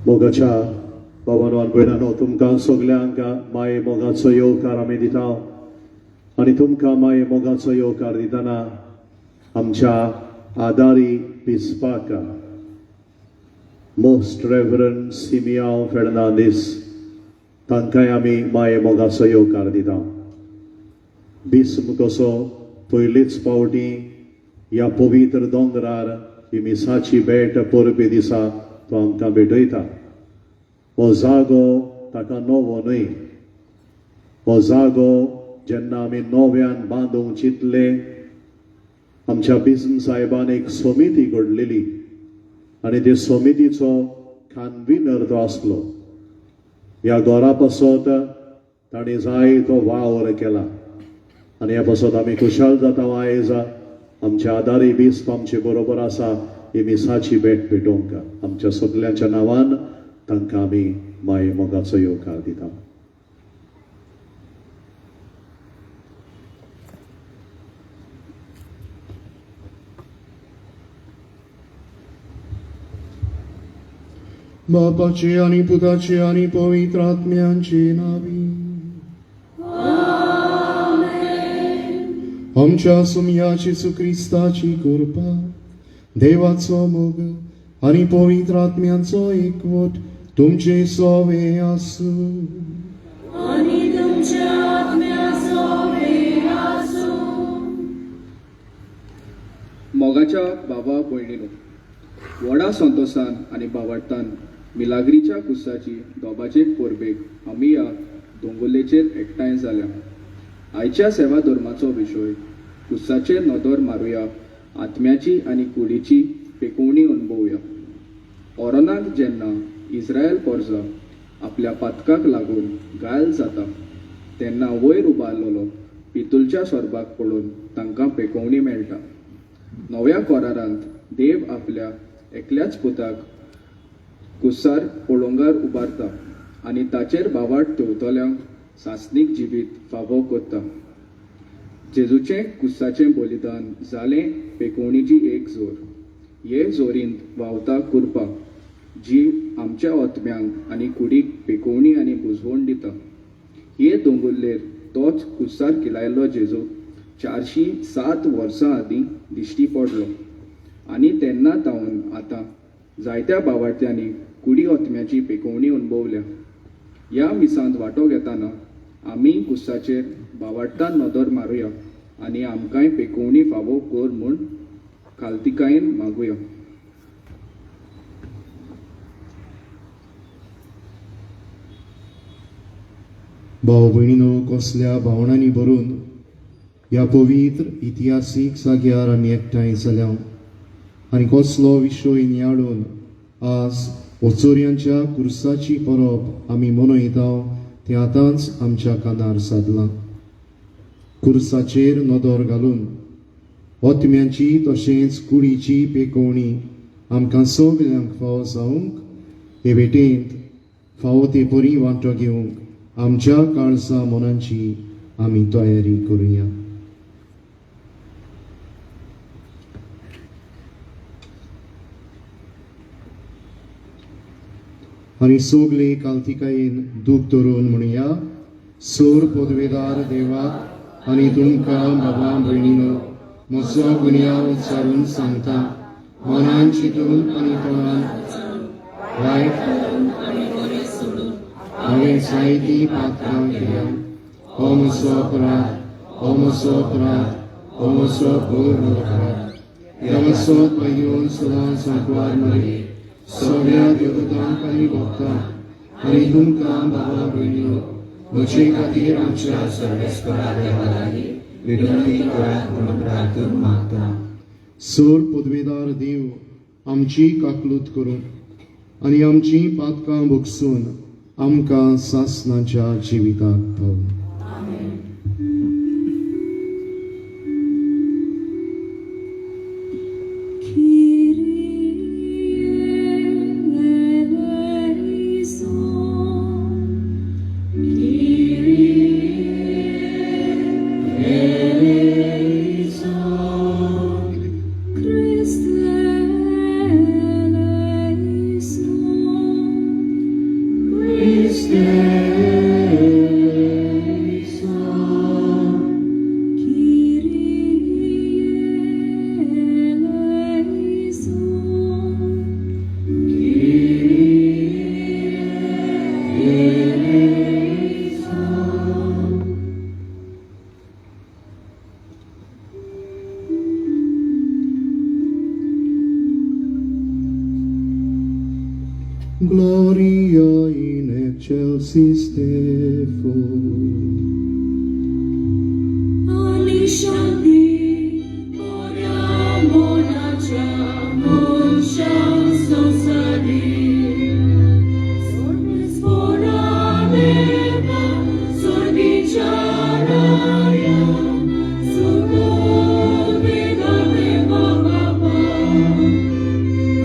मोगाच्या भावांनो भयणांनो तुमकां सगल्यांक माये मोगाचो येवकार आमी दिता आनी तुमकां माये मोगाचो येवकार दितना आमच्या आदारी बिस्पाक मोस्ट रेव्हरंड सिमियांव फेर्नांदीस तांकांय आमी माये मोगाचो येवकार दिता. बिस्म कसो पयलीच फावटी ह्या पवित्र दोंगरार ही मिसाची भेट परबे दिसा तो आमकां भेटयता. हो जागो ताका नवो न्हय, हो जागो जेन्ना आमी नव्यान बांदूंक चिंतले आमच्या बिस्म साहेबान एक समिती घडलेली आनी ते समितीचो खानबीन अर्थ आसलो. ह्या घरा पासत ताणें जायतो वावर केला आनी ह्या पासत आमी खुशाल जाता आयज आमच्या आदारी बिस्प आमचे बरोबर आसा ही मिसाची भेट भेटोवंक. आमच्या सगल्यांच्या नांवान तांकां आमी माये मोगाचो येवकार दिता. बापाचे आणि पुताचे आणि पवित्र आत्म्यांचे नावी आमच्या सुमयाची ख्रिस्ताची कृपा देवाचो मोग आणि पवित्र आत्म्यांचो एकवट तुमचे सोवे आसू. मोगाच्या बाबा भयणीनो, व्हडा संतोषान आणि बावडटान मिलाग्रीच्या कुसाची दोबाचे परबेक आमी ह्या दोंगुल्लेचेर एकठांय जाल्या. आयच्या सेवा धर्माचो विशय कुसाचेर नदर मारुया, आत्म्याची आनी कुडीची पेकोवणी अनुभवया. ओरोनाक जेन्ना इस्रायल पोरजा आपल्या पातकाक लागून घायल जाता तेन्ना वयर उबारलेलो पितूलच्या सोर्बाक पडून तांकां पेकोवणी मेळटा. नव्या कोरारांत देव आपल्या एकल्याच पुताक कुसार पळोवंगार उबारता आनी ताचेर बावाट तेवतल्यांक सासणीक जिवीत फावो करता. जेजूचें कुसाचें बलिदान जालें पेकोवणीची एक जोर. हे जोरींत व्हांवता कुरपा जी आमच्या आत्म्यांक आनी कुडीक पेकोवणी आनी बुजवण दिता. हे दोंगुल्लेर तोच कुसार किलायल्लो जेजू 407 वर्सां आदीं दिश्टी पडलो आनी तेन्ना तावन आतां जायत्या बावार्थ्यांनी कुडी आत्म्याची पेकोवणी अनुभवल्या. ह्या मिसांत वांटो घेतना आमी कुसाचेर बावार्थान नदर मारुया आनी आमकांय पेकोवणी फावो कर म्हूण खालतिकायेन मागुया. भाव भयणीनो, कसल्या भावनांनी भरून ह्या पवित्र इतिहासीक जाग्यार आमी एकठांय जाल्या आनी कसलो विशय नियाळून आज ओचोऱ्यांच्या कुर्साची परब आमी मनयता तें आतांच आमच्या कानार सादलां. कुर्साचेर नदर घालून ओतम्यांची तशेंच कुडीची पेकोवणी आमकां सगल्यांक फावो जावंक हे भेटेंत फावो ते परी वांटो घेवंक आमच्या काळजा मनांची आमी तयारी करुया. आनी सगळे काल्तिकायेन दूख धरून म्हणुया. सोर पदवेदार देवाक आनी तुमकां बाबा भयणीनो म्हजो गुन्यांव विचारून सांगता. मनान चिंतून आनी तोंडान वायट हांवें जायतीं पातकां केल्या हो म्हजो अपराध हो म्हजो अपराध हो म्हजो घोर अपराध ह्या म्हजो पयलीं सदां सांकवार मरी सगळ्या देवतांक आनी भक्तांक आनी तुमकां भावा भयणीओ म्हजे खातीर आमच्या सर्वेस्परा देवा लागीं विनंती करात म्हणून प्रार्थना मागता. सोर पदवेदार देव आमची काकलूत करून आनी आमची पातकां भोगसून आमकां सासणाच्या जिविताक पावूं. Gloria in excelsis Deo. Alishanti, Gloria Monacha, Monsha Sosari, Sornis Foradeva, Sornicharaya, Sugovidaveva Baba,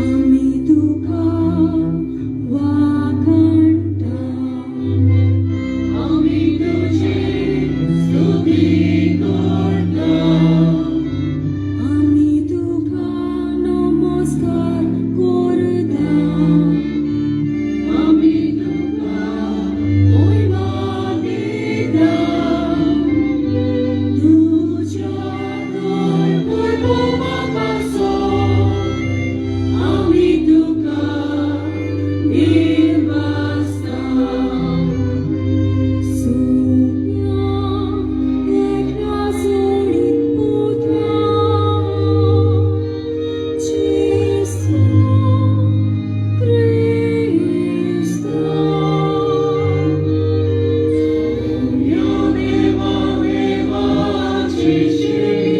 Amiduka, Vakanta, Amiduche, Studikorta, Amiduka, Namaskar Korda, Amiduka, Oimadida, Dujador Purvamakaso, Amiduka, Nirvasta, Sunya, Ekrazori Putra, Jesu Christa. Sunya Deva Deva Chichiri,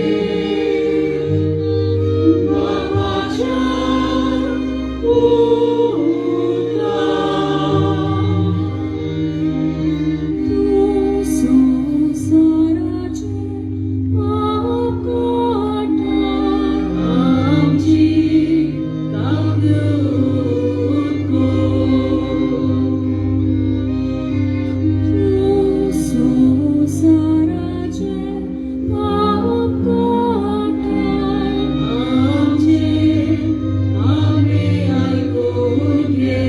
Vavachar Putra. Tu saraje akata amji kagutko. Tu saraje akata amji ame aikodye.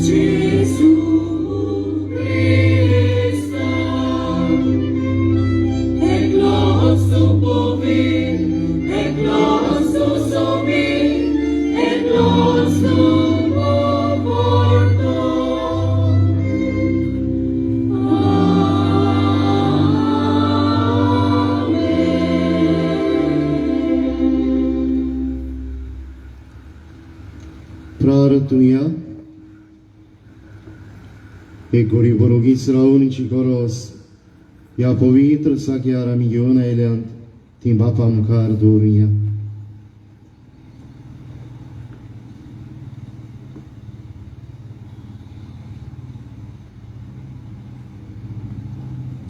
Jesus Christ. Eklosu povin, eklosu somin, eklosu povorto. प्रार्थूया. एक घडी बरोगीच रावन जी गरज ह्या पवित्र जाग्यार आमी घेवन आयल्यांत ती बापा मुखार दवरुया.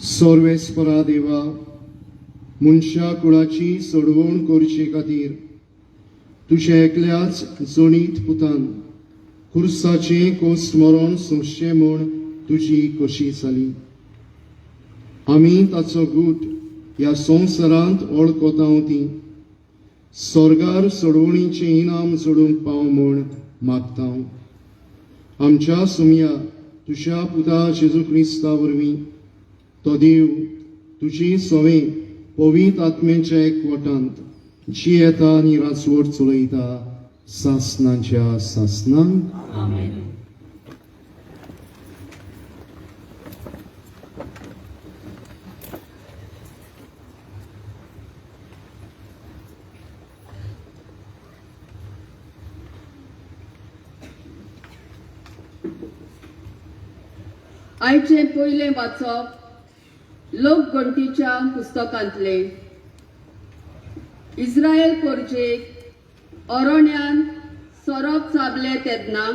सर्वेस्परा देवा, मनशा कुळाची सोडवण करचे खातीर तुझे एकल्याच जोणीत पुतान खुर्साचे कोस मरण सोंसचें म्हूण तुजी कशी जाली. आमी ताचो गूट ह्या संवसारांत वळखता ती स्वर्गार सोडवणीचें इनाम सोडूंक पाव म्हूण मागता. आमच्या सुमया तुज्या पुता जेजू क्रिस्ता वरवीं तो देव तुजी सवे पवित्र आत्म्याच्या एकवटांत जी येता आनी राजवट चलयता सासनांच्या सासनांक. Amen. आयचे पयले वाचप लोकगणतीच्या पुस्तकांतले. इस्रायल पोरजेक अरण्यान सोरोप चाबले तेदना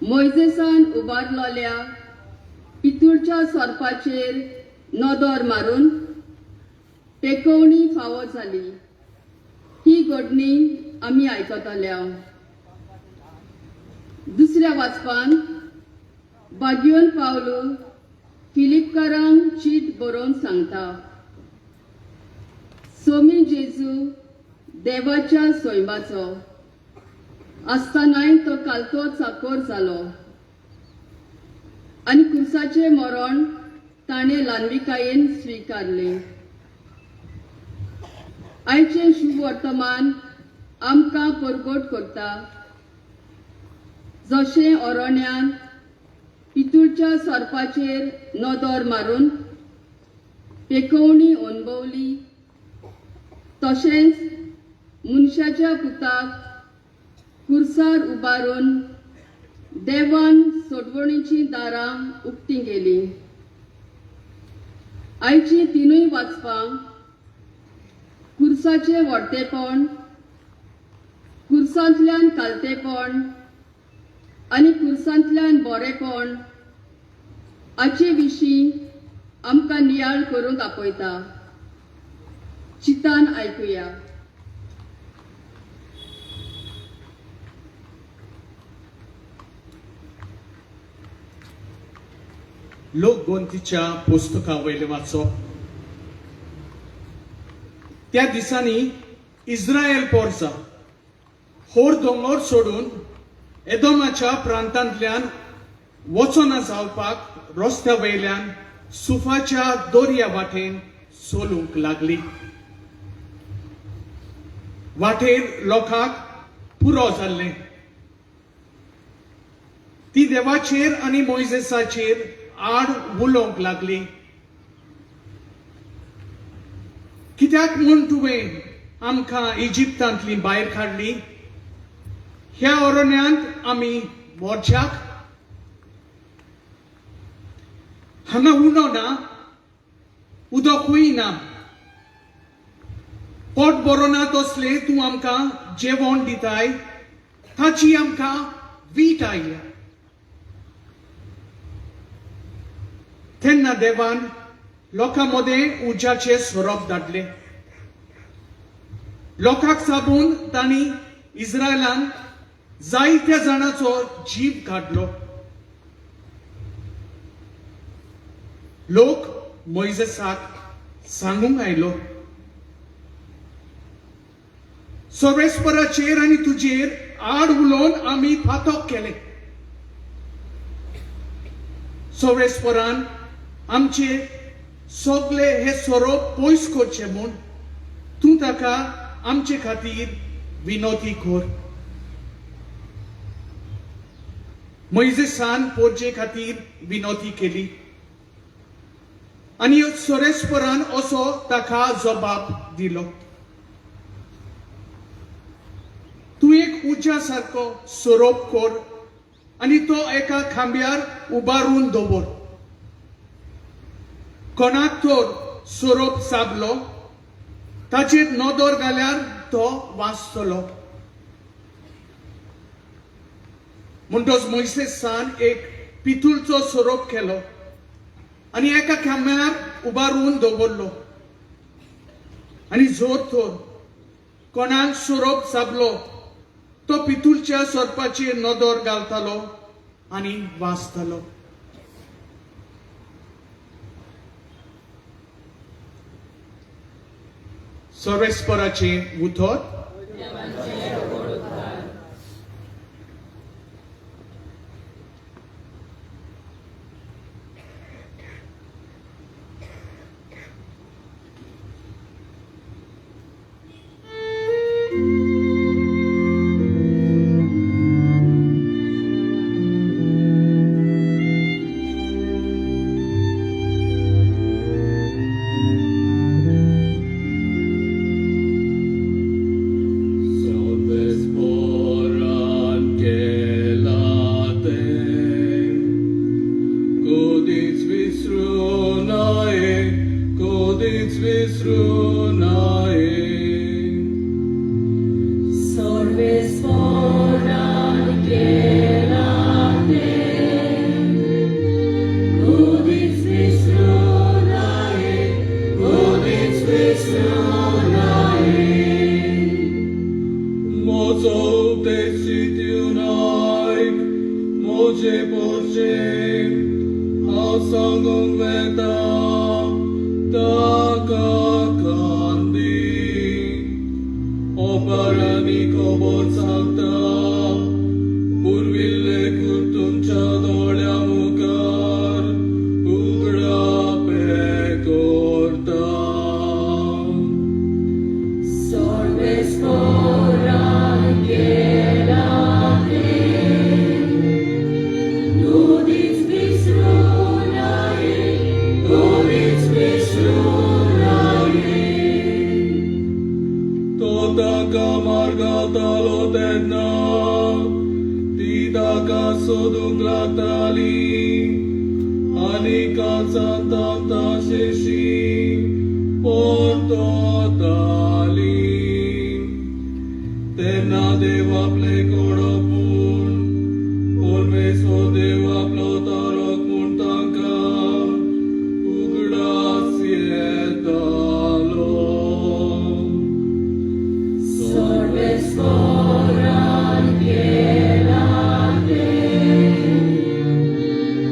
मोइजेसान उबारलोल्या पितूळच्या सोरपाचेर नदर मारून पेकवणी फावो जाली. ही घडणी आमी आयकतल्या. दुसऱ्या वाचपान बागयोन पावलो फिलिपकारांक चीट बरोवन सांगता. सोमी जेजू देवाच्या सोयबाचो आसतनाय तो कालतो चाकोर जालो आनी क्रुसाचे मरण ताणें ल्हानविकायेन स्विकारले. आयचे शुभ वर्तमान आमकां परगट करता. जशें अरण्यान पितूळच्या सोरपाचेर नदर मारून पेकवणी अणभवली तशेंच मनशाच्या पुताक खुर्सार उबारून देवान सोडवणीची दारां उक्ती गेली. आयची तिनूय वाचपां खुर्साचे व्हडटेपण, खुर्सांतल्यान कालतेपण आनी खुर्सांतल्यान बरेपण हाचे विशीं आमकां नियाळ करूंक आपयता. चितान आयकुया. लोकगणतीच्या पुस्तका वयले वाचप. त्या दिसांनी इस्रायल पोरसा होर दोंगर सोडून एदोमाच्या प्रांतांतल्यान वचना जावपाक रस्त्या वयल्यान सुफाच्या दोर्या वाटेन सोलूंक लागली. वाटेर लोकांक पुरो जाल्ले. ती देवाचेर आनी मोइजेसाचेर आड उलोवंक लागली. कित्याक म्हूण तुवें आमकां इजिप्तांतली भायर काडली? ह्या अरण्यांत आमी मोरच्याक? हांगा उनो ना, उदकूय ना. पोट भरनात असले तूं आमकां जेवण दिताय, ताची आमकां वीट आयल्या. तेन्ना देवान लोकां मदें उज्याचे सोरोप धाडले. लोकांक साबून तांणी इस्रायलान जायत्या जाणांचो जीव काडलो. लोक मोइजेसाक सांगूंक आयलो, सर्वेस्पराचेर आनी तुजेर आड उलोवन आमी फातोक केले. सर्वेस्परान आमचे सगळे हे सोरोप पयस करचे म्हूण तूं ताका आमचे खातीर विनोती कर. मोइजेसान पोरजे खातीर विनोती केली आनी सोरेस्परान असो ताका जबाब दिलो. तूं एक उज्या सारको सोरोप कर आनी तो एका खांब्यार उबारून दवर. कोणाक तर सोरोप साबलो ताचेर नदर घाल्यार तो वाचतलो. म्हणटच मोइसेसान एक पितूळचो सोरोप केलो आनी एका खांब्यार उबारून दवरलो. आनी जोर तर कोणाक सोरोप साबलो तो पितूळच्या सोरपाचेर नदर घालतालो आनी वाचतालो. सर्वेस्पराचें उतर Salvesporan gelate, Kodits visrunae, Kodits visrunae. Sorves foran gelate, Godits visrunae, Godits visrunae. Mozo desitiunaik, moje porcem, hausangum veta, takakandi, oparani kobor sakta, पूर्विल्ले तुमच्या डोळ्या मुखार उघडा पे कोरता. Sorves foran gelate, Godits visrunae, Godits visrunae. Totaka margatalo tenna, tidaka soduglatali, anika santanta sheshi, portotali. Tenna deva ple kodopun, pormeso deva plotarok muntanka, ugda sietalo. Sorves foran gelate,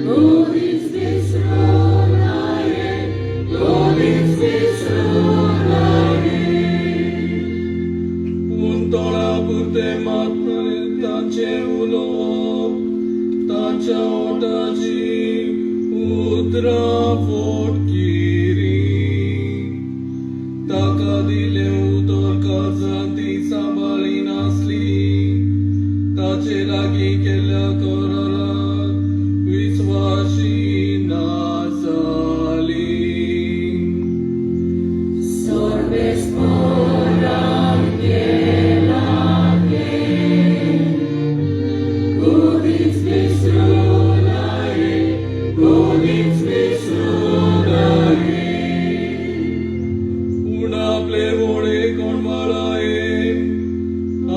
Godits visrunae, Godits visrunae. Untola purte matne tace ulo, tace otaci, udra fotkiri. Taka dile utor kazanti sambali nasli, tace lagi kella korala, viswashi nasali. Sorves foran gelate, Godits visrunae, Godits visrunae. Una plevore con malae,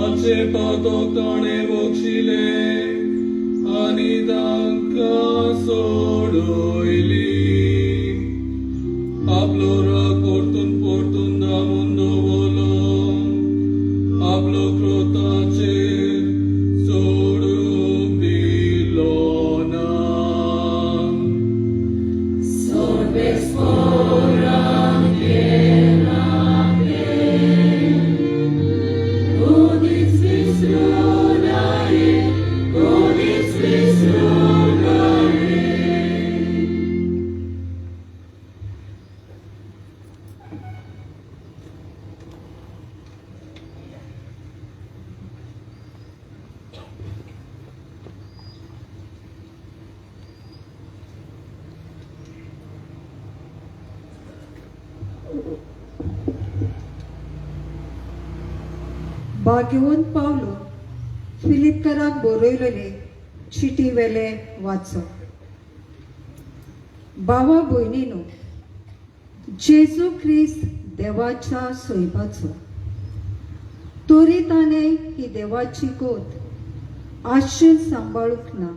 ace patok tane moksile, anidanka sodoili. Aplora portun da mundo volo, aplo crotace sodum dilona. Sorves foran gelate, Godits visrunae, Godits visrunae. बागेवन पावलो फिलिपकराक बरयलेले चिटी वेले वाचप. भावा भयणीनो, जेजू ख्रिस्त देवाच्या सोयबाचो, तरी ताणें ही देवाची गोद आशेन सांबाळूंक ना,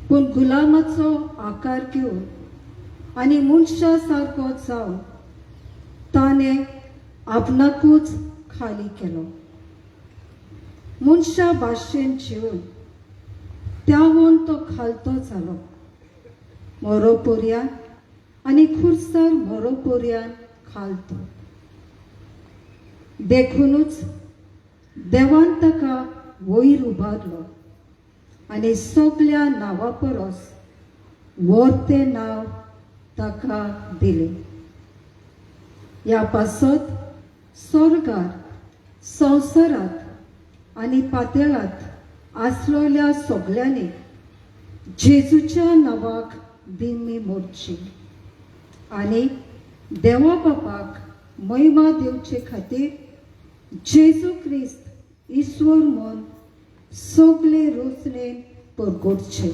पूण गुलामाचो आकार घेवन आनी मनशा सारको जावन ताणें आपणाकूच खाली केलो. मनशा भाशेन जिवन त्यावन तो खालतो जालो, मरोपर्यान आनी खुर्सार मरोपर्यान खालतो. देखूनच देवान ताका वयर उबारलो आनी सगळ्या नांवा परस व्हडतें नांव ताका दिलें. ह्या पासत स्वर्गात संवसारात आनी पातळांत आसलोल्या सगळ्यांनी जेजूच्या नांवाक दिमी मोडची आनी देवा बापाक महिमा दिवचे खातीर जेजू क्रिस्त ईश्वर म्हूण सगळे रोचणेन परगटचे.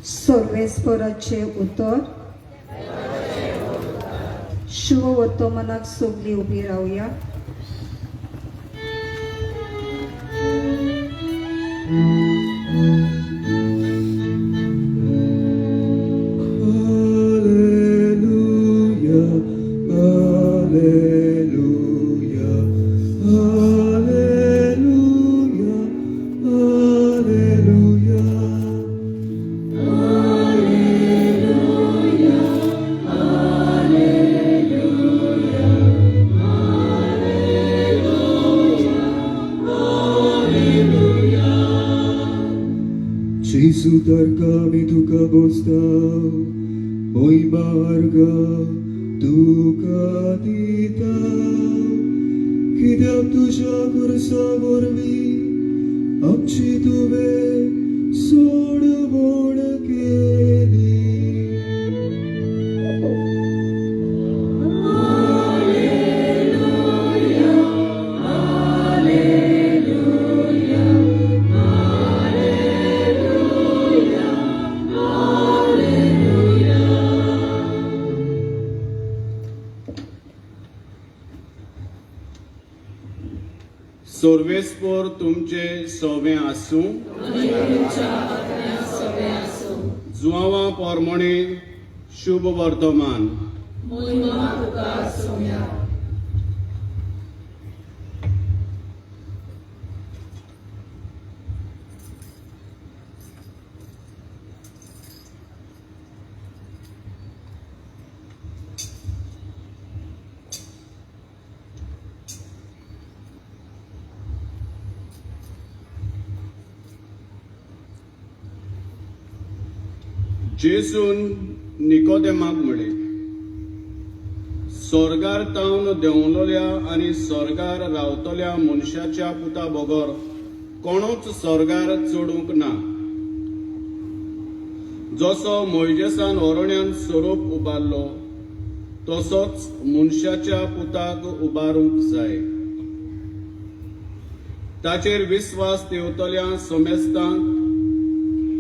सर्वेस्पराचे उतर. शुभ वर्तमानाक सगळीं उबी रावया. Gesù tarkami tuka bostaw, moy marga tuka ditaw. Kidyap तुझ्या कुरसावरवी आमची तुवे सोडवण केली. सर्वेस्पर तुमचे सवे आसूं. जुवांवा पोरमोणे शुभ वर्तमान. जेसून निकोदेमाक म्हळे, स्वर्गार तावन देंवलोल्या आनी स्वर्गार रावतल्या मनशाच्या पुता बगर कोणूच स्वर्गार चडूंक ना. जसो मोइजेसान ओरोण्यान सोरोप उबारलो तसोच मनशाच्या पुताक उबारूंक जाय. ताचेर विस्वास देवतल्या समेस्तांक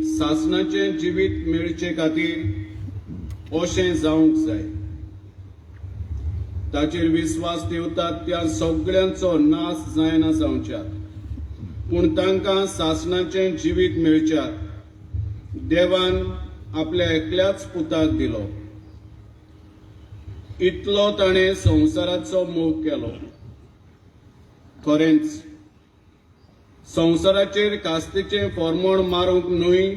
सासणाचे जिवीत मेळचे खातीर अशें जावंक जाय. ताचेर विस्वास देवतात त्या सगळ्यांचो नाश जायना जावच्यात, पूण तांकां सासणाचे जिवीत मेळच्यात देवान आपल्या एकल्याच पुताक दिलो. इतलो ताणें संवसाराचो मोग केलो. खरेंच संवसाराचेर कास्तीचें फॉर्मोण मारूंक न्हय,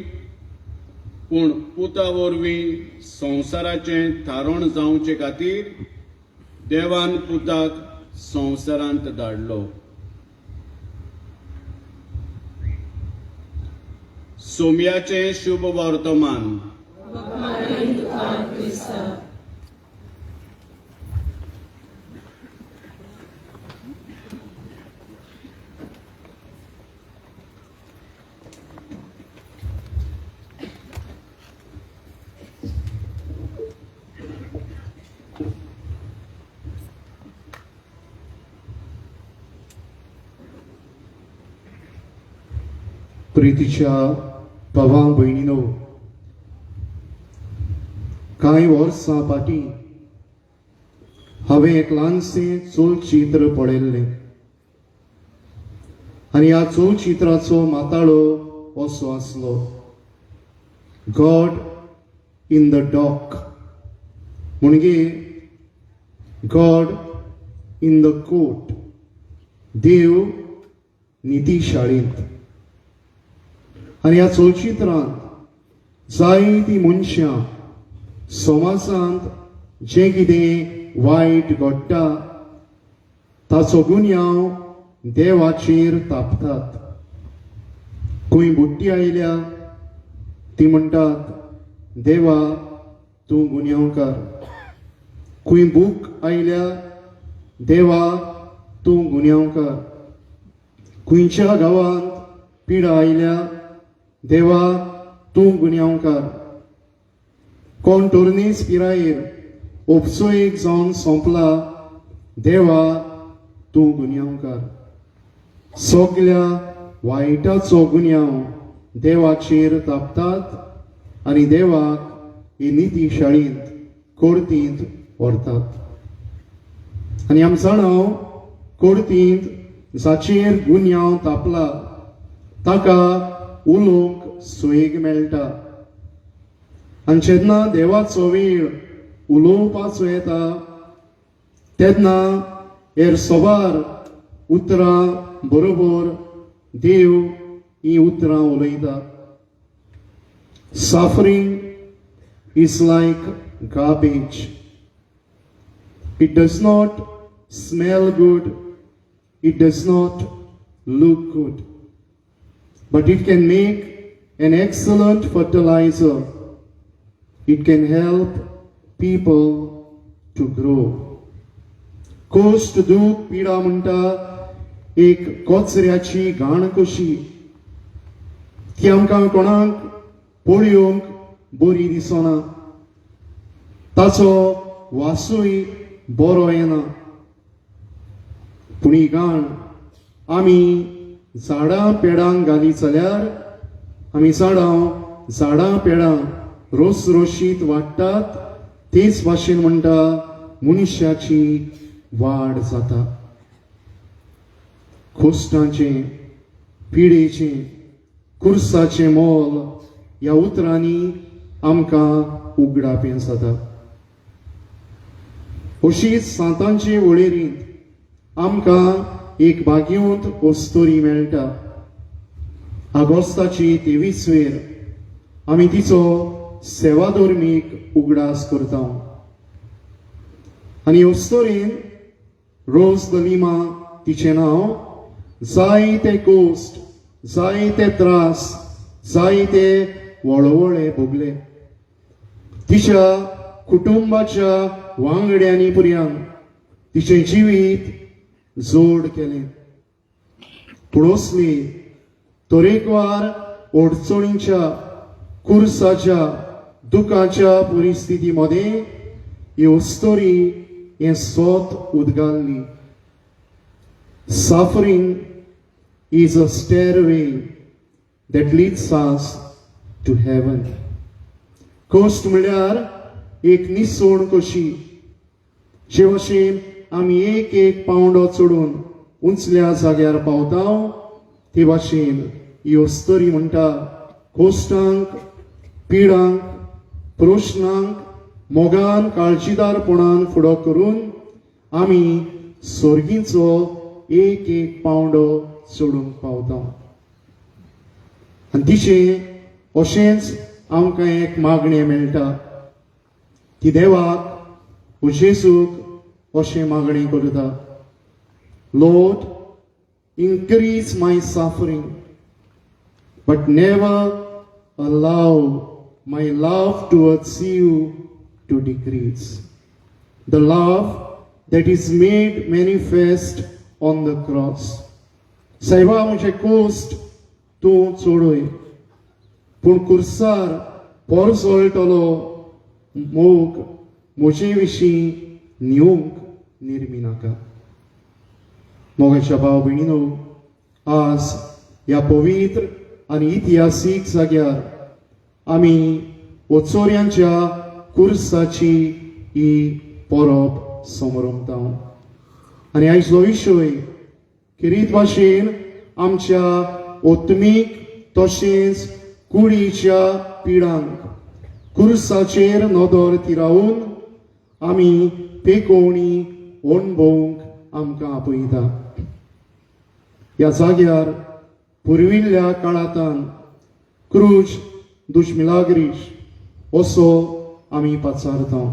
पूण पुता वरवीं संवसाराचें थारोण जावचे खातीर देवान पुताक संवसारांत धाडलो. सोमयाचें शुभ वर्तमान. प्रितीच्या भावां भयणीनो, कांय वर्सां फाटीं हांवें एक ल्हानशें चलचित्र पळयल्लें आनी ह्या चलचित्राचो माताळो असो आसलो, गॉड इन द डॉक. म्हणजे गॉड इन द कोर्ट, देव नितीशाळेंत. आनी ह्या चलचित्रांत जायतीं मनशां समाजांत जें कितें वायट घडटा ताचो गुन्यांव देवाचेर तापतात. खंय बुड्डी आयल्या ती म्हणटात, देवा तूं गुन्यांवकार. खंय भूक आयल्या, देवा तूं गुन्यांवकार. खंयच्या गांवांत पिडा आयल्या, देवा तूं गुन्यांवकार. कोण टोर्नेस पिरायेर ओपसोयेक जावन सोंपला, देवा तूं गुन्यांवकार. सगल्या वायटाचो गुन्यांव देवाचेर तापतात आनी देवाक ही नितीशाळींत कोर्तींत व्हरतात. आनी आमी जाणाव, कोर्तींत जाचेर गुन्यांव तापला ताका उलोवंक सुयेग मेळटा. आनी जेन्ना देवाचो वेळ उलोवपाचो येता तेन्ना हेर सोबार उतरां बरोबर देव ही उतरां उलयता. Suffering is like garbage. It does not smell good. It does not look good. But it can make an excellent fertilizer. It can help people to grow. Cost दूख पिडा म्हणटा एक कोचऱ्याची घाण कशी. ती आमकां कोणाक पळयोवंक बरी दिसना. ताचो वासूय बरो येना. पूण ही घाण आमी झाडां पेडांक घाली जाल्यार आमी झाडां पेडां रोसरोशीत वाडटात. तेच भाशेन म्हणटा मनशाची वाड जाता. खोस्टांचें, पिडेचें, कुर्साचें मोल ह्या उतरांनी आमकां उगडापें जाता. अशीच सांतांचे वळेरींत आमकां एक भाग्योंत ओस्तोरी मेळटा. आगोस्ताची 23 आमी तिचो सेवाधर्मीक उगडास करता. आनी ओस्तोरीन रोज द लिमा तिचें नांव. जायते कोस्ट, जायते त्रास, जायते वळवळे भोगले. तिच्या कुटुंबाच्या वांगड्यांनी पर्यंत तिचें जिवीत जोड केलें. पूण असली तरेकवार अडचणींच्या, कुर्साच्या, दुखाच्या परिस्थिती मध्ये ही ओस्तोरी हें सोत उद्गारली. Suffering is a stairway that leads us to heaven. कोस्ट म्हळ्यार एक निसोण कशी. जे भाशेन आमी एक एक पावंडो चडून उंचल्या जाग्यार पावता ते भाशेन ही ओस्तोरी म्हणटा कोश्टांक, पिडांक, प्रश्नांक मोगान काळजीदारपणान फुडो करून आमी सर्गीचो एक एक पावंडो चडूंक पावता. आनी तिचें अशेंच आमकां एक मागणें मेळटा. ती देवाक व जेजूक अशें मागणें करता. Lord, increase my suffering, but never allow my love towards you to decrease. The love that is made manifest on the cross. सायबा म्हजे कोस्ट तूं चोडय, पूण कुर्सार पोरजोळटलो मोग म्हजे विशीं न्यूंक निर्मी नाका. मोगाच्या भाव भयणीनो, आज ह्या पवित्र आनी इतिहासीक जाग्यार आमी ओचोऱ्यांच्या कुर्साची ही परब समरमता. आनी आयचो विशय किरीत भाशेन आमच्या ओत्मीक तशेंच कुडीच्या पिडांक कुर्साचेर नदर तिरावून आमी पेकोवणी अणभवूंक आमकां आपयता. ह्या जाग्यार पुर्विल्ल्या काळांतान क्रूज दुश मिलाग्रीश असो आमी पाचारता.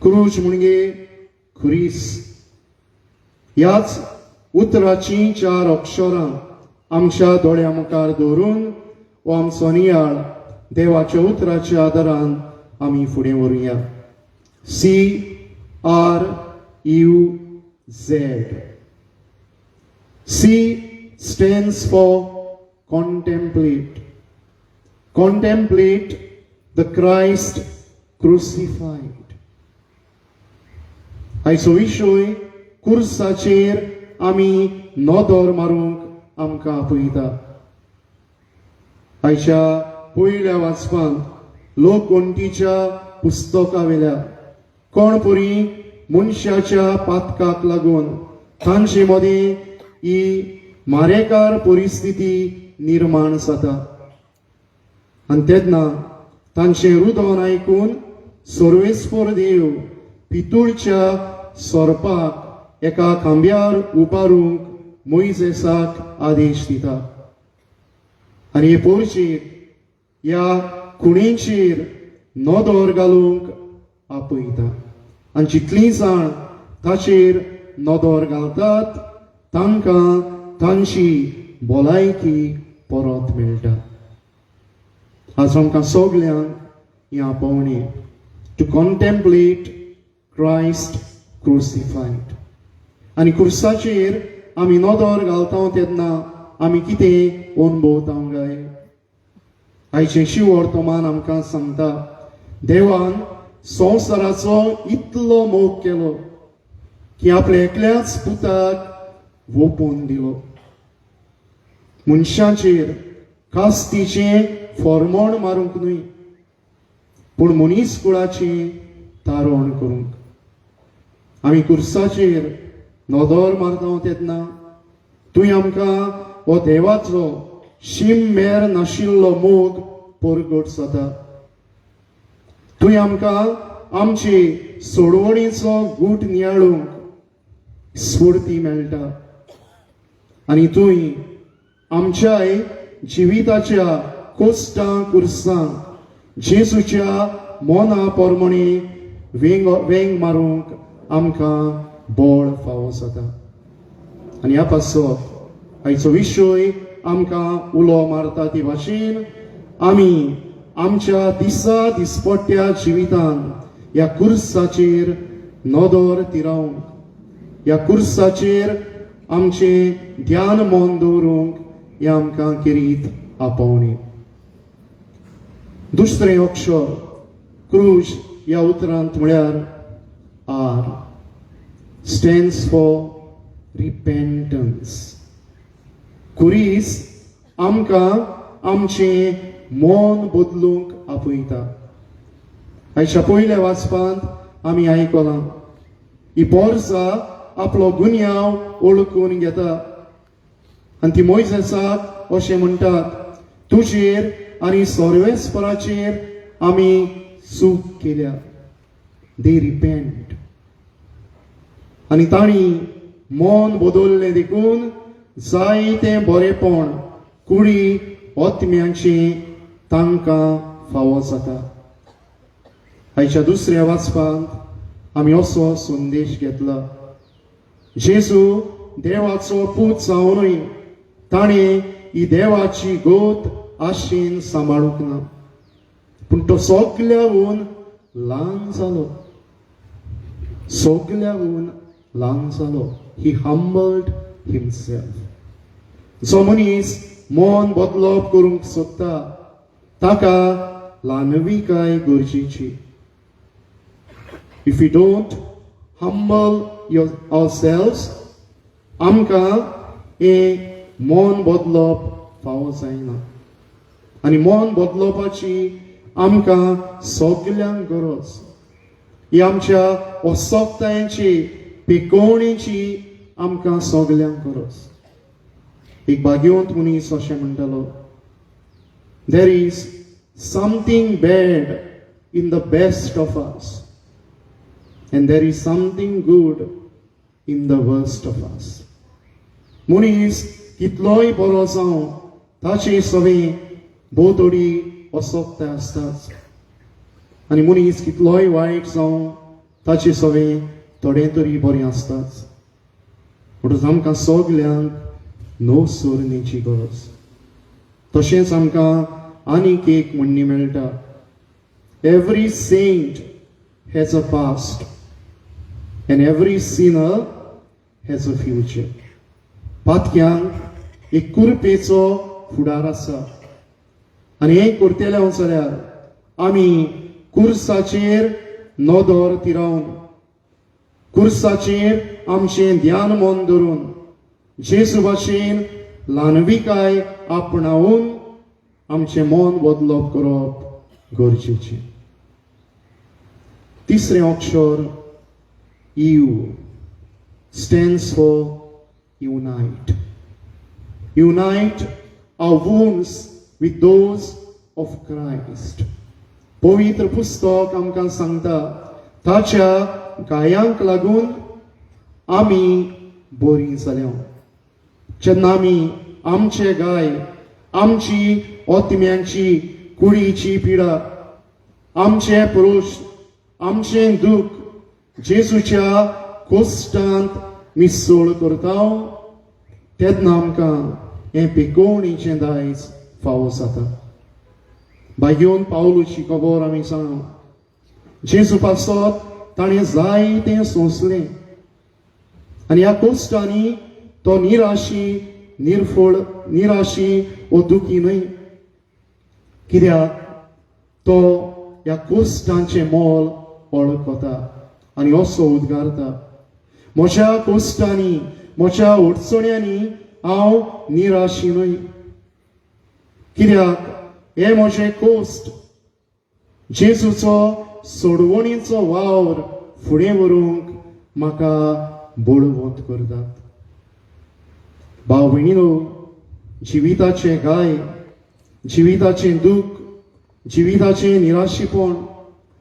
क्रूज म्हणजे खुरीस. ह्याच उतराची 4 अक्षरां आमच्या दोळ्या मुखार दवरून हो आमचो नियाळ देवाच्या उतराच्या आदारान आमी फुडें व्हरुया. CRUZ. C stands for contemplate. Contemplate the Christ crucified. आयचो विशय कुर्साचेर आमी नदर मारूंक आमकां आपयता. आयच्या पयल्या वाचपांत लोकवंतीच्या पुस्तका वेल्या कोण परी मनशाच्या पातकाक लागून तांचे मदीं ही मारेकार परिस्थिती निर्माण जाता. आनी तेन्ना तांचे रुदन आयकून सर्वेस्पर देव पितूळच्या सोरपाक एका खांब्यार उबारूंक मोइसेसाक आदेश दिता. आनी हे पोरचेर ह्या खुणेचेर नदर घालूंक आपयता. आनी जितलीं जाण ताचेर नदर घालतात तांकां तांची भलायकी परत मेळटा. आज आमकां सगल्यांक ह्या पावणे टू कॉन्टेम्पलेट क्रायस्ट क्रुसिफायड. आनी क्रुसाचेर आमी नदर घालता तेन्ना आमी कितें अनुभवता काय? आयचें शिवर्तमान आमकां सांगता देवान संवसाराचो इतलो मोग केलो की आपल्या एकल्याच पुताक ओपून दिलो. मनशाचेर कास्तीचें फॉर्मण मारूंक न्हय पूण मनीस कुळाचें तारण करूंक. आमी कुर्साचेर नदर मारता तेन्ना तुवें आमकां हो देवाचो शीम मेर नाशिल्लो मोग परगट जाता. तुवें आमकां आमचे सोडवणेचो गूट नियाळूंक स्फूर्ती मेळटा. आनी तुवें आमच्याय जिविताच्या कोश्टां कुर्सांक जेजूच्या मोना पोरमणे वेंग मारूंक आमकां बळ फावो जाता. आनी ह्या पासत आयचो विशय आमकां उलो मारता ते भाशेन आमी आमच्या दिसपट्ट्या जिवितान ह्या कुर्साचेर नदर तिरावंक, ह्या कुर्साचेर आमचें ध्यान मन दवरूंक हें आमकां करीत आपोवणी. दुसरें अक्षर क्रूज ह्या उतरांत म्हळ्यार R stands for repentance. कुरीस आमकां आमचें मन बदलूंक आपयता. आयच्या पयल्या वाचपांत आमी आयकलां ही बोर्सां आपलो गुन्यांव ओळखून घेता आनी ती मोइसेसाक अशें म्हणटात तुजेर आनी सर्वेस्पराचेर आमी चूक केल्या. दे रिपेंट. आनी तांणी मन बदललें देखून जायतें बरेपण कुडी आत्म्याचें तांकां फावो जाता. आयच्या दुसऱ्या वाचपांत आमी असो संदेश घेतला. जेजू देवाचो पूत जावनूय ताणें ही देवाची गोत आशेन सांबाळूंक ना पूण तो सगल्याहून ल्हान जालो. सगल्याहून ल्हान जालो. ही हंबल्ड हिमसेल्फ. जो मनीस मन बदलप करूंक सोदता ताका ल्हानविकाय गरजेची. If we don't humble ourselves, आमकां हे मन बदलप फावो जायना. आनी मन बदलपाची आमकां सगल्यांक गरज. ही आमच्या असोक्तायांची पिकोवणेची आमकां सगल्यांक गरज. एक भाग्यवंत मनीस अशें म्हणटालो there is something bad in the best of us and there is something good in the worst of us. मनीस कितलोय बरो जावं ताचे सवें भोवतडी असोक्ताय आसताच. आनी मनीस कितलोय वायट जावं ताची सवय थोडे तरी बरें आसताच म्हणटूच आमकां सगल्यांक नो सोरनेची गरज तशेंच आमकां आनीक एक म्हणणी मेळटा every saint has a past and every sinner has a future पातक्यांक एक कुरपेचो फुडार आसा आनी हें करतले जाल्यार आमी कुर्साचेर नदर तिरावन कुर्साचेर आमचें ध्यान मन धरून जेजू भाशेन ल्हानविकाय आपणावून आमचें मन बदलप करप गरजेचें तिसरें अक्षर you stands for unite. Unite our wounds with those of Christ. पवित्र पुस्तक आमकां सांगता ताच्या गायांक लागून आमी बरीं जाल्या जेन्ना आमी आमचे गाय आमची ओतम्यांची कुडीची पिडा आमचे पुरुश आमचें दूख जेजूच्या कोश्टांत मिसळ करता तेन्ना आमकां हें पिकोवणीचें दायज फावो जाता बागेवन पावलुची खबर आमी सांगू जेजू पासत ताणें जायतें सोंसलें आनी ह्या कोश्टांनी तो निराशी वो दुखी न्हय कित्याक तो ह्या कोश्टांचें मोल वळखता आनी असो उद्गारता म्हज्या कोश्टांनी म्हज्या अडचण्यांनी हांव निराशी न्हय कित्याक हे म्हजें कोश्ट जेजूचो सोडवणीचो वावर फुडें व्हरूंक म्हाका बळवंत करतात भाव भयणीनो जिविताचें गाय जिविताचें दूख जिविताचें निराशीपण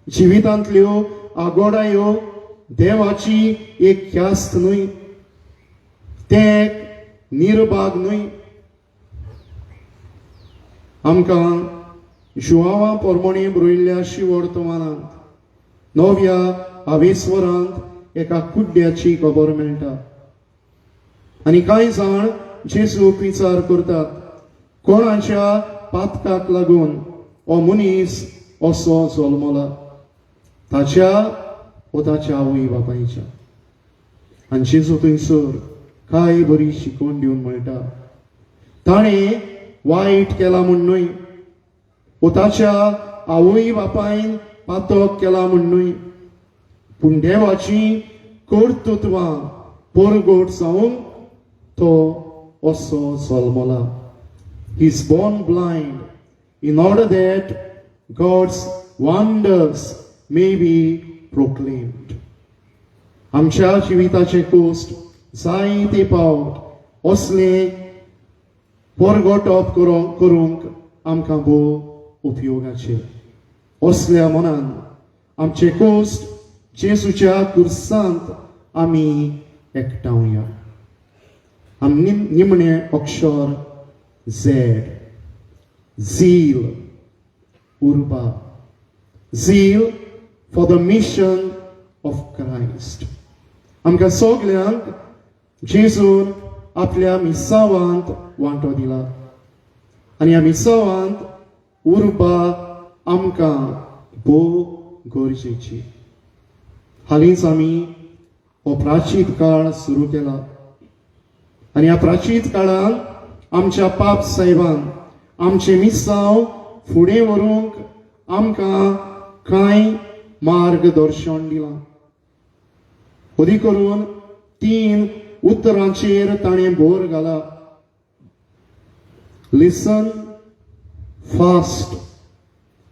जिवितांतल्यो आगोडायो देवाची एक ख्यास्त न्हय तें एक निर्भाग न्हय आमकां जुआंवा पोरमोणे बरयल्ल्या शिवर्तमानांत 9व्या आवेस्वरांत एका कुड्ड्याची खबर मेळटा आनी कांय जाण जेजूक विचार करतात कोणाच्या पातकाक लागून हो मनीस असो जल्मला ताच्या व ताच्या आवय बापायच्या आनी जेजू थंयसर कांय बरी शिकवण दिवन म्हणटा ताणें वायट केला म्हूण न्हय व ताच्या आवय बापायन पातक केला म्हूण न्हय पूण देवाची कर्तृत्वां परगट जावंक तो असो जल्मला he is born blind in order that God's wonders may be proclaimed. आमच्या जिविताचे कोस्ट जायते पावट असले परगटप करूंक आमकां भोव उपयोगाचे असल्या मनान आमचे कोस्ट जेजूच्या कुर्सांत आमी एकठांवया आमी निमणे अक्षर Z zeal urba zeal for the mission of Christ आमकां सगल्यांक जेजून आपल्या मिसावांत वांटो दिला आनी ह्या मिसावांत उर्बा आमकां भोव गरजेची हालींच आमी हो प्राचीत काळ सुरू केला आनी ह्या प्राचीत काळांत आमच्या पाप साहेबान आमचे मिसांव फुडें व्हरूंक आमकां कांय मार्गदर्शन दिलां खोदी करून 3 उतरांचेर ताणें भर घाला लिसन फास्ट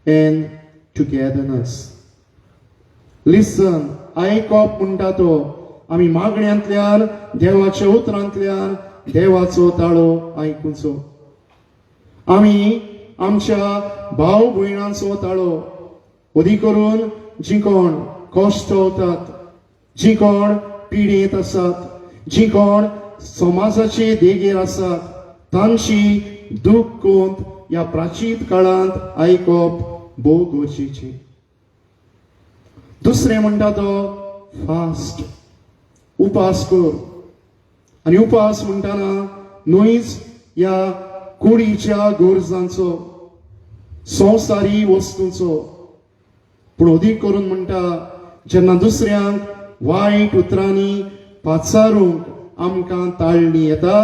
एंड टुगेदरनेस लिसन आयकप म्हणटा तो आमी मागण्यांतल्यान देवाच्या उतरांतल्यान देवाचो ताळो आयकुचो आमी आमच्या भाव भयणांचो ताळो खोदी करून जी कोण कश्ट वतात जी कोण पिडेंत आसात जी कोण समाजाचे देगेर आसात तांची दूख कोंत ह्या प्राचीत काळांत आयकप भोव गरजेचें दुसरें म्हणटा तो फास्ट उपास कर. आणि उपास म्हणटाना न्हूच ह्या कुडीच्या गरजांचो संवसारी वस्तूंचो, पूण अदीक करून म्हणटा जेन्ना दुसऱ्यांक वायट उतरांनी पाचारूंक आमकां ताळणी येता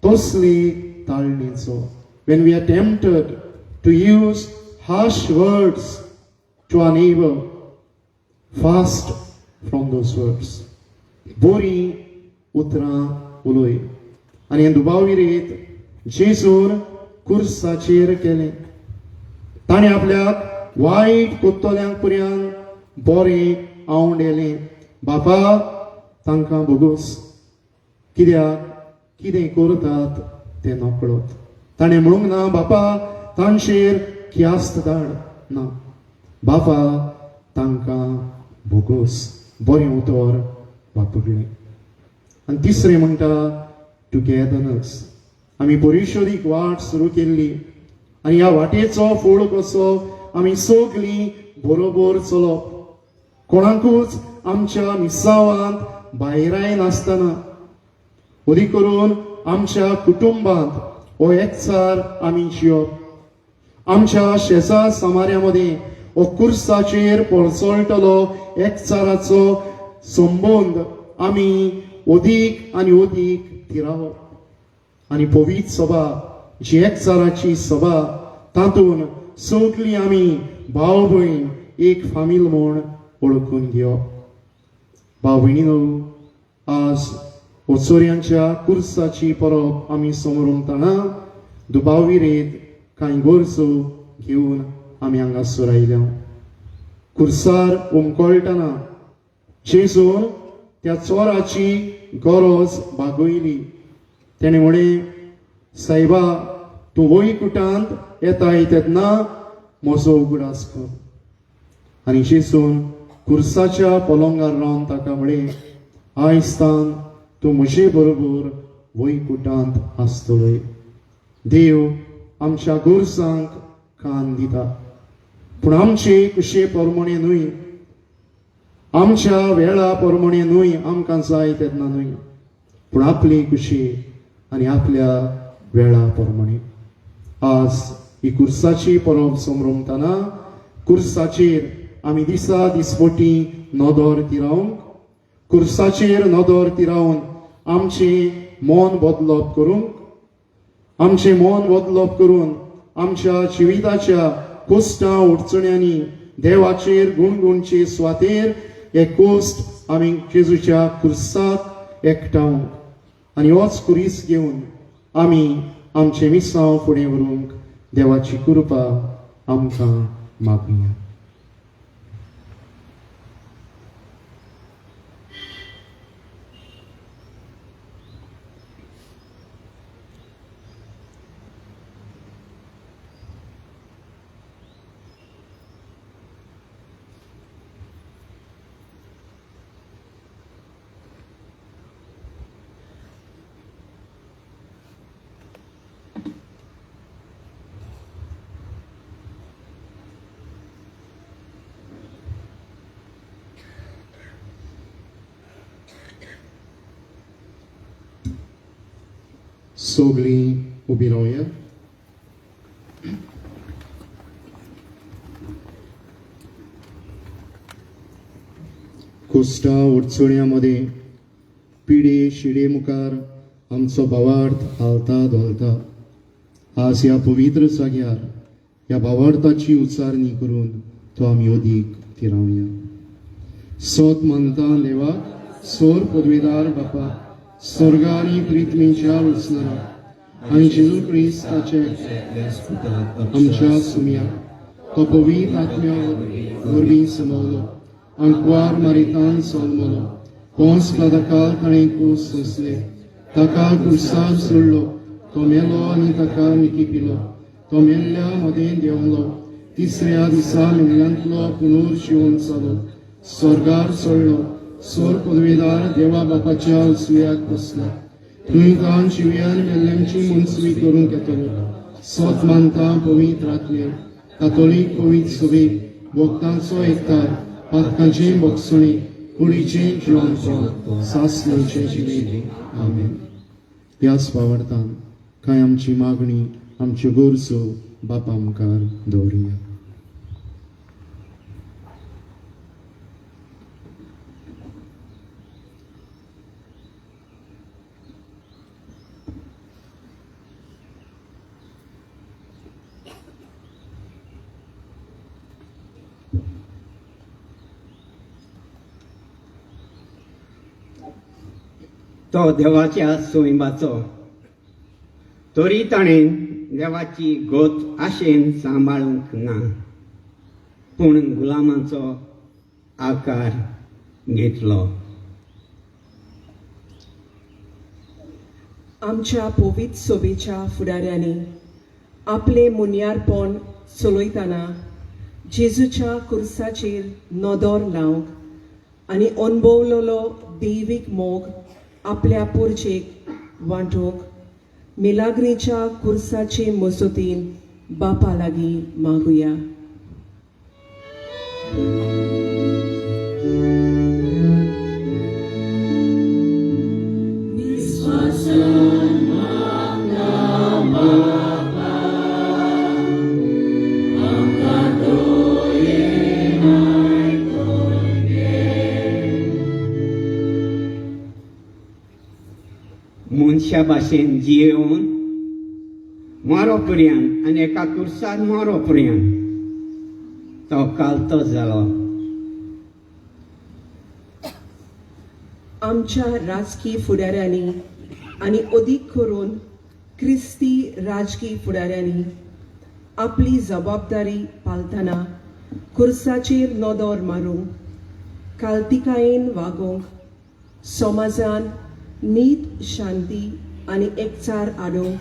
तसली ताळणेचो. When we are tempted to use harsh words to our neighbor, fast from those words. बोरी उतरां उलोय. आनी हें दुबाविरेत जेजून कुर्साचेर केलें. ताणें आपल्याक वायट कोत्तोल्यांक पर्यंत बरें आवंडेलें. बापा तांकां बोगोस, कित्याक कितें करतात तें नकळत. ताणें म्हणूंक ना बापा तांचेर ख्यास्त धाड, ना, बापा तांकां बोगोस, बरें उतर वापरलें. आनी तिसरें म्हणटा टुगेदरनेस. आमी परिशोदीक वाट सुरू केल्ली आनी ह्या वाटेचो फळ कसो आमी सगळीं बरोबर चलप. कोणाकूच आमच्या मिसावांत भायराय नासतना, अदीक करून आमच्या कुटुंबांत हो एकचार आमी जियप. आमच्या शेजार समार्यामध्ये हो कुर्साचेर पळसळटलो एकचाराचो संबंद आमी अदीक आनी अदीक तिरावप. आनी पवित्र सभा जी एकचाराची सभा, तातूंत सगळीं आमी भाव भयण एक फामील म्हूण ओळखून घेवप. भाव भयणीनो, आज ओचोऱ्यांच्या कुर्साची परब आमी समोरताना दुबाविरेत कांय गरजो घेवन आमी हांगासर आयल्या. कुर्सार उमकळटना जेजून त्या चोराची गरज भागयली. तेणें म्हळें, सायबा तूं वैकुटांत येताय तेन्ना म्हजो उगडास कर. आनी जेजून कुर्साच्या पलंगार रावन ताका म्हळें, आयजतान तूं म्हजे बरोबर वैकुटांत आसतलोय. देव आमच्या गरजांक कान दिता, पूण आमचे कशे प्रमाणे न्हय, आमच्या वेळा प्रमाणे न्हय, आमकां जाय तेन्ना न्हय, पूण आपली खुशी आनी आपल्या वेळा प्रमाणे. आज ही कुर्साची परब समरमतना कुर्साचेर आमी दिसा दिसपटी नदर तिरावंक, कुर्साचेर नदर तिरावन आमचें मन बदलप करूंक, आमचें मन बदलप करून आमच्या जिविताच्या कोश्टां अडचण्यांनी देवाचेर गुणगुणचे सुवातेर हे कोस्ट आमी जेजूच्या कुर्साक एकठांवंक आनी होच कुरीस घेवन आमी आमचे मिसांव फुडें व्हरूंक देवाची कृपा आमकां मागुया. सगळीं उबी रावया. कोश्टा अडचण्यांमध्ये पिडे शिडे मुखार आमचो भावार्थ हालता धोलता. आज ह्या पवित्र जाग्यार ह्या भावार्थाची उचारणी करून तो आमी अदीक तिरावया. सोत मानता देवा, सोर पदवेदार बापा, स्वर्गानी प्रितमेच्या वचनारा आनी जेजू क्रिस्ताचे आमच्या सुमया तो पवित्र आत्म्या वरवीं समवलो, अंकवार मारितान सोलमलो, पोंस काल ताणें कूस सोंसले, ताका कुर्सार सोडलो, तो मेलो आनी ताका मिकी पिलो, तो मेल्ल्या मदें देंवलो, तिसऱ्या दिसा मेल्ल्यांतलो पुनर्जीवन जालो, स्वर्गार चडलो, सोर पदवेदार देवा बापाच्या उसव्याक बसला, थंय ताण शिव्यान मेल्ल्यांची मुनसुवी करूंक येतलो. सोत मानता पवित्र आत्म्या, कातोलीक पवित्र सभेक, भक्तांचो एकठांय, पातकांचे भोगसणी, कुडीचें जिवनपण सासणेचें जिवेली आमेन. ह्याच पावडतान कांय आमची मागणी आमच्यो गरजो बापा मुखार दवरुया. तो देवाच्या सोयंबाचो, तरी ताणें देवाची गोत आशेन सांबाळूंक ना, पूण गुलामाचो आकार घेतलो. आमच्या पवित्र सोबेच्या फुडाऱ्यांनी आपले मुनियारपण चलयतना जेजूच्या कुर्साचेर नदर लावंक आनी अणभवलेलो दैवीक मोग आपल्या पुरचेक वांटूंक मिलाग्रीच्या कुर्साचे मसोतीन बापा लागीं मागुया. मनशा भाशेन जियेवन मरो पर्यंत आनी एका कुर्सार मरो पर्यंत तो कालतो जालो. आमच्या राजकीय फुडाऱ्यांनी आनी अदीक करून क्रिस्ती राजकीय फुडाऱ्यांनी आपली जबाबदारी पालतना कुर्साचेर नदर मारूंक, काल्तिकायेन वागोवंक, समाजान नीत शांती आनी एकचार हाडूंक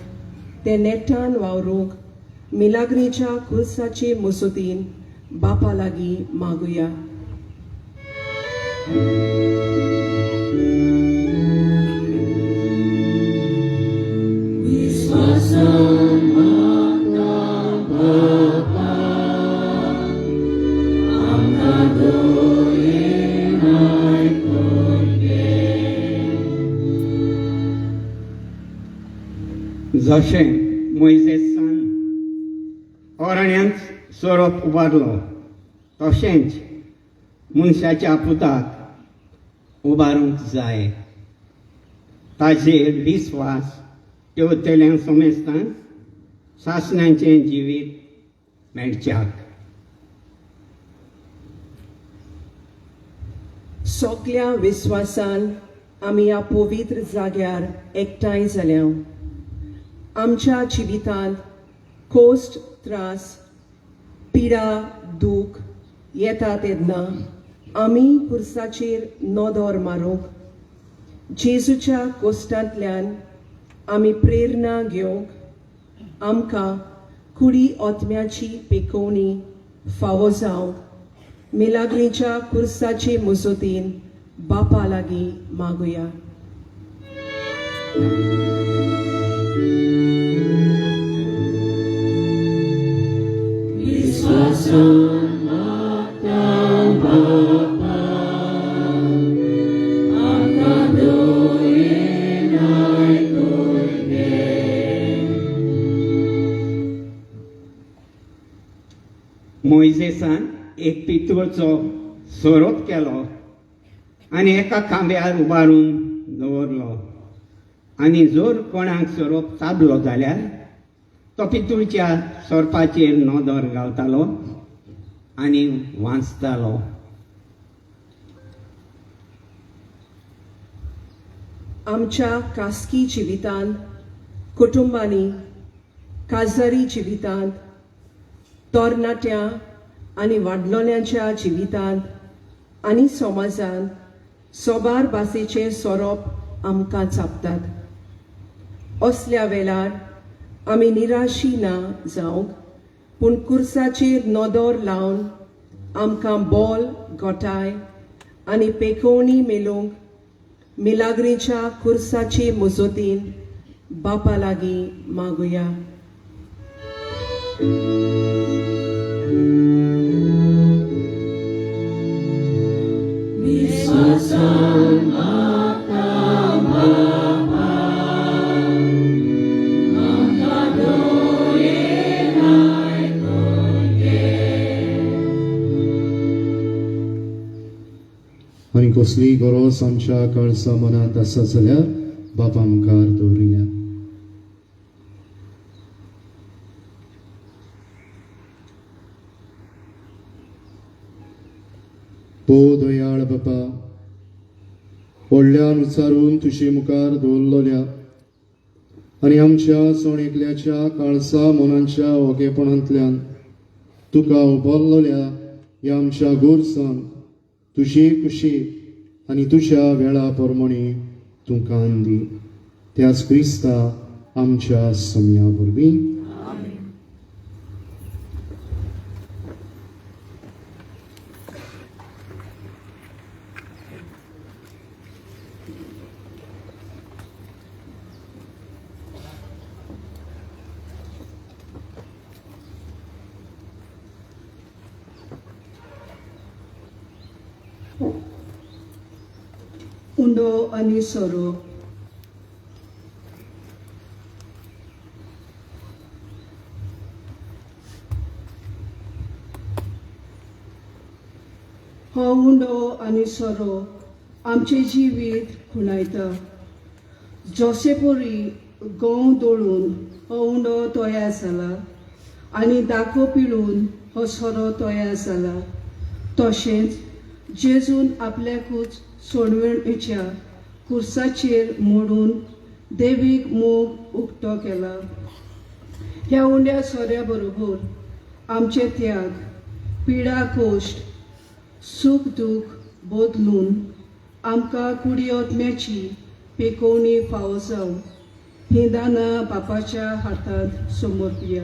ते नेटान वावरूंक मिलाग्रीच्या कुर्साचे मसोतीन बापा लागीं मागुया. जशें मोइजेसान अरण्यांत सोरोप उबारलो, तशेंच मनशाच्या पुताक उबारूंक जाय. ताजेर विस्वास ठेवतल्यांक समेस्तान सासणाचें जिवीत मेळच्याक. सगळ्या विस्वासान आमी ह्या पवित्र जाग्यार एकठांय जाल्या. आमच्या जिवितांत कोस्ट, त्रास, पिडा, दूख येता तेन्ना आमी कुर्साचेर नदर मारूंक जेजूच्या कोश्टांतल्यान आमी प्रेरणा घेवंक आमकां कुडी आत्म्याची पेकोवणी फावो जावंक मिलाग्रीच्या कुर्साचे मसोतीन बापा लागीं मागुया. मोइजेसान एक पितूळचो सोरोप केलो आनी एका खांब्यार उबारून दवरलो. आनी जर कोणाक सोरोप चाबलो जाल्यार तो पितूळच्या सोरपाचेर नदर घालतालो आनी वाचतालो. आमच्या खासगी जिवितांत, कुटुंबांनी, काजारी जिवितांत, तरणाट्यां आनी वाडलोल्यांच्या जिवितांत आनी समाजांत सोबार भाशेचें सोरोप आमकां चाबतात. असल्या वेळार आमी निराशी ना जावंक, पूण कुर्साचेर नदर लावन आमकां बोल, गोठाय आनी पेकोवणी मेळूंक मिलाग्रीच्या कुर्साचे मजतीन बापा लागीं मागुया. विश्वासान आमकां बापा आमकां दोळेर आयकून घे. आनी कसलीय गरज आमच्या कळसा मनात आसा जाल्यार बापा मुखार दवरुया. ओ दयाळ बापा, व्हडल्यान उचारून तुजे मुखार दवरलोल्या आनी आमच्या सोणेकल्याच्या काळसा मनांच्या ओगेपणांतल्यान तुका उबरलोल्या ह्या आमच्या गोरसांक तुजी कुशी आनी तुज्या वेळा प्रमाणे तूं कान दी. त्याच क्रिस्ता आमच्या समया वरवीं. उंडो आनी सोरो. हो उंडो आनी सोरो आमचे जिवीत खुणायता. जोसेपोरी गंव दळून हो उंडो तयार जाला आनी दाखो पिळून हो सोरो तयार जाला. तशेंच जेजून आपल्याकूच सोडवणेच्या कुर्साचेर मोडून देवीक मोग उक्तो केला. ह्या उंड्या सोऱ्या बरोबर आमचे त्याग, पिडा, कोश्ट, सूख दूख बदलून आमकां कुडियोत्म्याची पेकोवणी फावो जावं ही दानां बापाच्या हातांत समर्पिया.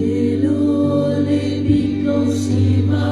Elole biko siva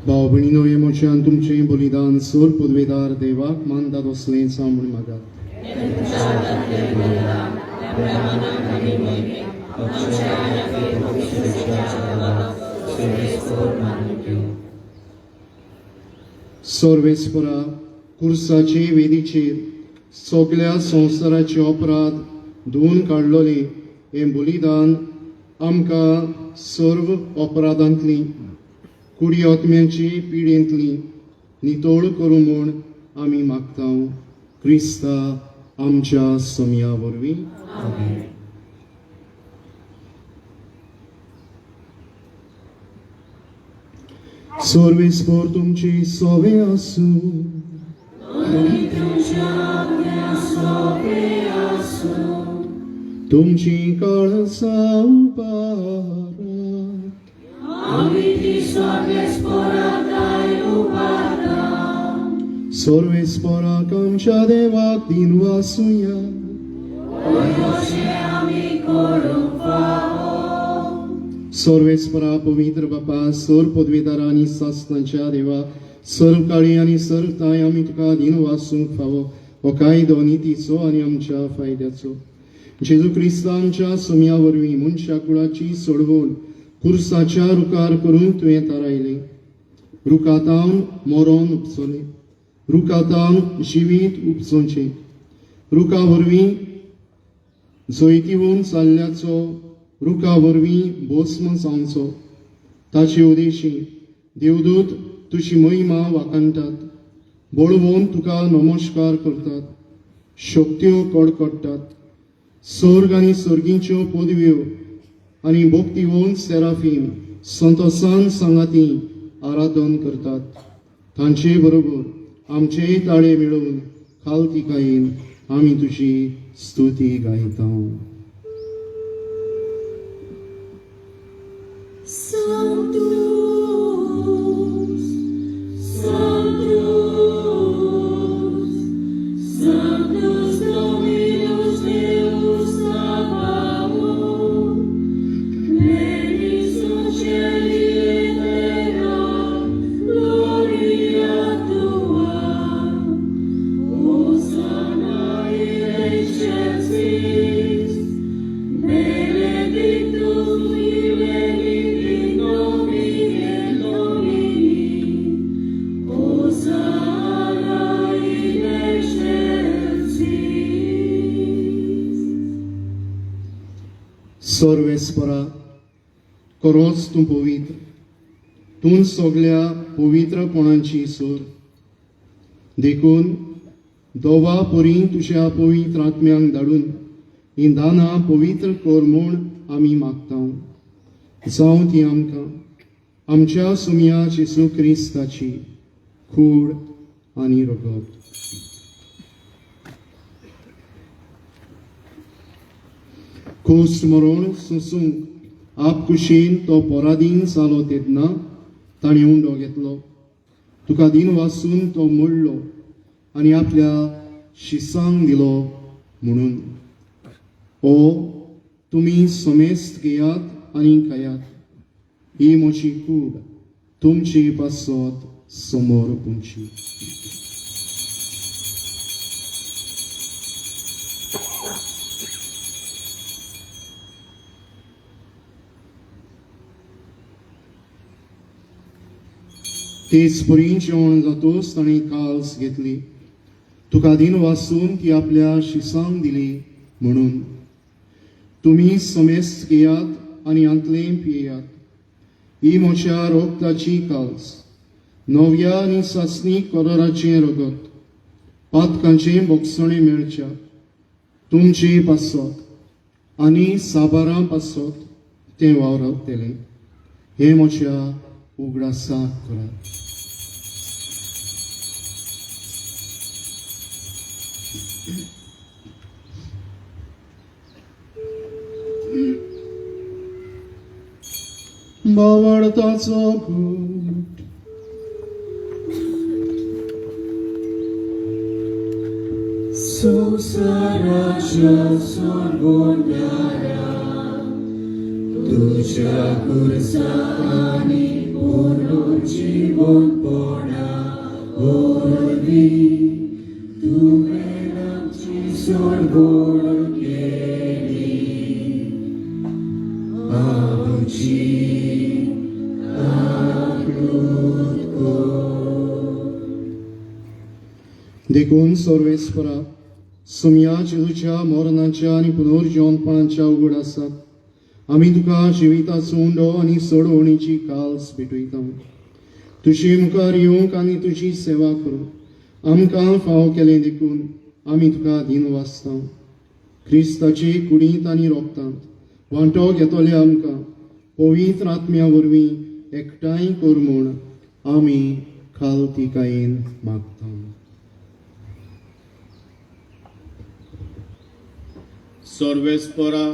भाव भयणीनो हे मोच्यान तुमचें बलिदान सोर पदवेदार देवाक मानतात असलें सांग म्हूण मागात. सर्वेस्परा कुर्साचे वेदीचेर सगळ्या संवसाराचे अपराध धुवन काडलोले हें बलिदान आमकां सर्व अपराधांतली कुडी आत्म्याची पिडेंतली नितळ करूं म्हूण आमी मागता. क्रिस्ता आमच्या समया वरवीं. सर्वेस्पर तुमची सोवे आसूं. तुमची काळसां उबारात. सर्वेस्पराक आमच्या देवाक दिन वासुया. सर्वेस्परा पवित्र बापा सर पदवेदार आनी सासणांच्या देवा सर्व काळी आनी सर्व ताय आमी तुका दिन वासूंक फावो हो कायदो नितीचो आनी आमच्या फायद्याचो. जेजू क्रिस्ता आमच्या समया वरवीं मनशा कुळाची सोडवण कुर्साच्या रुकार करून तुवें थारायलें. रुखातावन मरोन उपसोलें. रुखातावन जिवीत उपसोवचें. रुखा वरवीं जैतिवून चालल्याचो रुखा वरवीं भस्म जावचो. ताचे उदेशी देवदूत तुजी महिमा वाखाणटात. बळवून तुका नमस्कार करतात. शक्त्यो कडकडटात. सर्ग आनी सर्गींच्यो पदव्यो आनी भक्तिवंत सेराफीम संतोसान सांगाती आराधन करतात. तांचे बरोबर आमचेय ताळे मेळोवन खालतिकायेन आमी तुजी स्तुती गायता. सर्वेस्परा खरोच तूं पवित्र. तूं सगळ्या पवित्रपणांची सोर. देखून दोवा परी तुज्या पवित्र आत्म्यांक धाडून ही दानां पवित्र कर म्हूण आमी मागता. जावं ती आमकां आमच्या सुमया जेजू क्रिस्ताची खूड आनी रगत. खोस मरोन सोसूंक आपकुशीन तो पराधीन जालो तेन्ना ताणें उंडो घेतलो. तुका दिन वासून तो मोडलो आनी आपल्या शिसांक दिलो म्हणून. ओ तुमी समेस्त घेयात आनी खायात. ही म्हजी कूड तुमची पासत समोर पुंची. तेच परी जेवण जातोच ताणें काल्स घेतली. तुका दिन वासून ती आपल्या शिसांक दिली म्हणून. तुमी समेस्त घेयात आनी आंतलें पियेयात. ही म्हज्या रोगताची काल्स नव्या आनी सासणी कलराचें रगत. पातकांचें बोगसणें मेळच्या तुमचे पासत आनी साबारां पासत तें वावरतलें. हें म्हज्या उगडासाक करात. बावळताचो घोट. संसाराच्या सोडवणाऱ्या तुझ्या कुर्सानी पुनरुज्जीवनपणा वरवीं तुवें आमची सोडवण केली. आमची काकूट कर. देखून सर्वेस्परा सुमया जेजूच्या मरणाच्या आनी पुनर्जीवनपणाच्या उगडासाक आमी तुका जिविताचो उंडो आनी सोडवणीची काल्स भेटयता. तुजे मुखार येवंक आनी तुजी सेवा करूंक आमकां फाव केलें देखून आमी तुका दिन वाचता. क्रिस्ताचे कुडींत आनी रोगतांत वांटो घेतले आमकां पवित्र आत्म्या वरवीं एकठांय कर म्हूण आमी खालतिकायेन मागता. सर्वेस्परा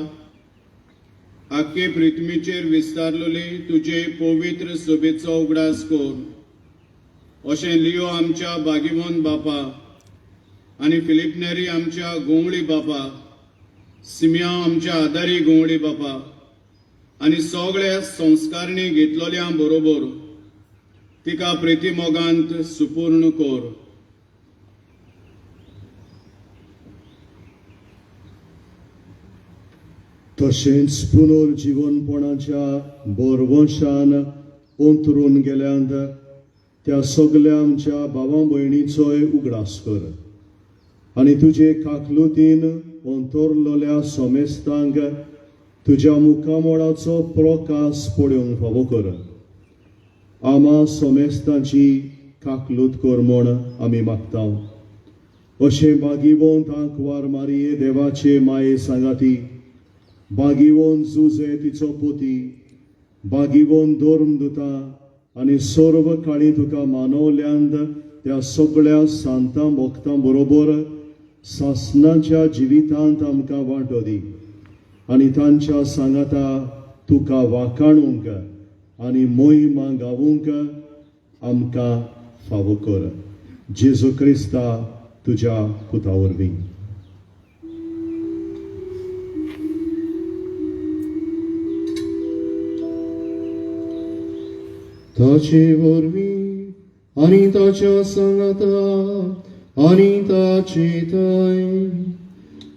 आख्खे पृथ्वीचेर विस्तारलेली तुजे पवित्र सभेचो उगडास कर. अशें लियो आमच्या बागीवन बापा आनी फिलिप नेरी आमच्या गोवळी बापा, सिमिया आमच्या आदारी गोवळी बापा आनी सगळ्या संस्कारणी घेतलेल्या बरोबर तिका प्रितीमोगांत सुपूर्ण कर. तशेंच पुनर्जीवनपणाच्या बोरवंशान अंतरून गेल्यांत त्या सगळ्या आमच्या भावां भयणीचोय उगडास कर. आनी तुजे काकलुतीन अंतरलेल्या समेस्तांक तुज्या मुखामोळाचो प्रकाश पळोवंक फावो कर. आमा समेस्तांची काकलूत कर म्हूण आमी मागता. अशें बागीवंत आंकवार मारये देवाचे माये सांगाती, बागीवंत जुजे तिचो पोती, बागीवंत धर्मदुता आनी सर्व काळी तुका मानवल्यांत त्या सगळ्या सांतां भक्तां बरोबर सासणाच्या जिवितांत आमकां वांटो दी. आनी तांच्या सांगाता तुका वाखाणूंक आनी मोहिमा गावूंक आमकां फावो कर. जेजू क्रिस्ता तुज्या पुता वरवीं. ताचे वरवीं आनी ताच्या सांगाता आनी ताचे थंय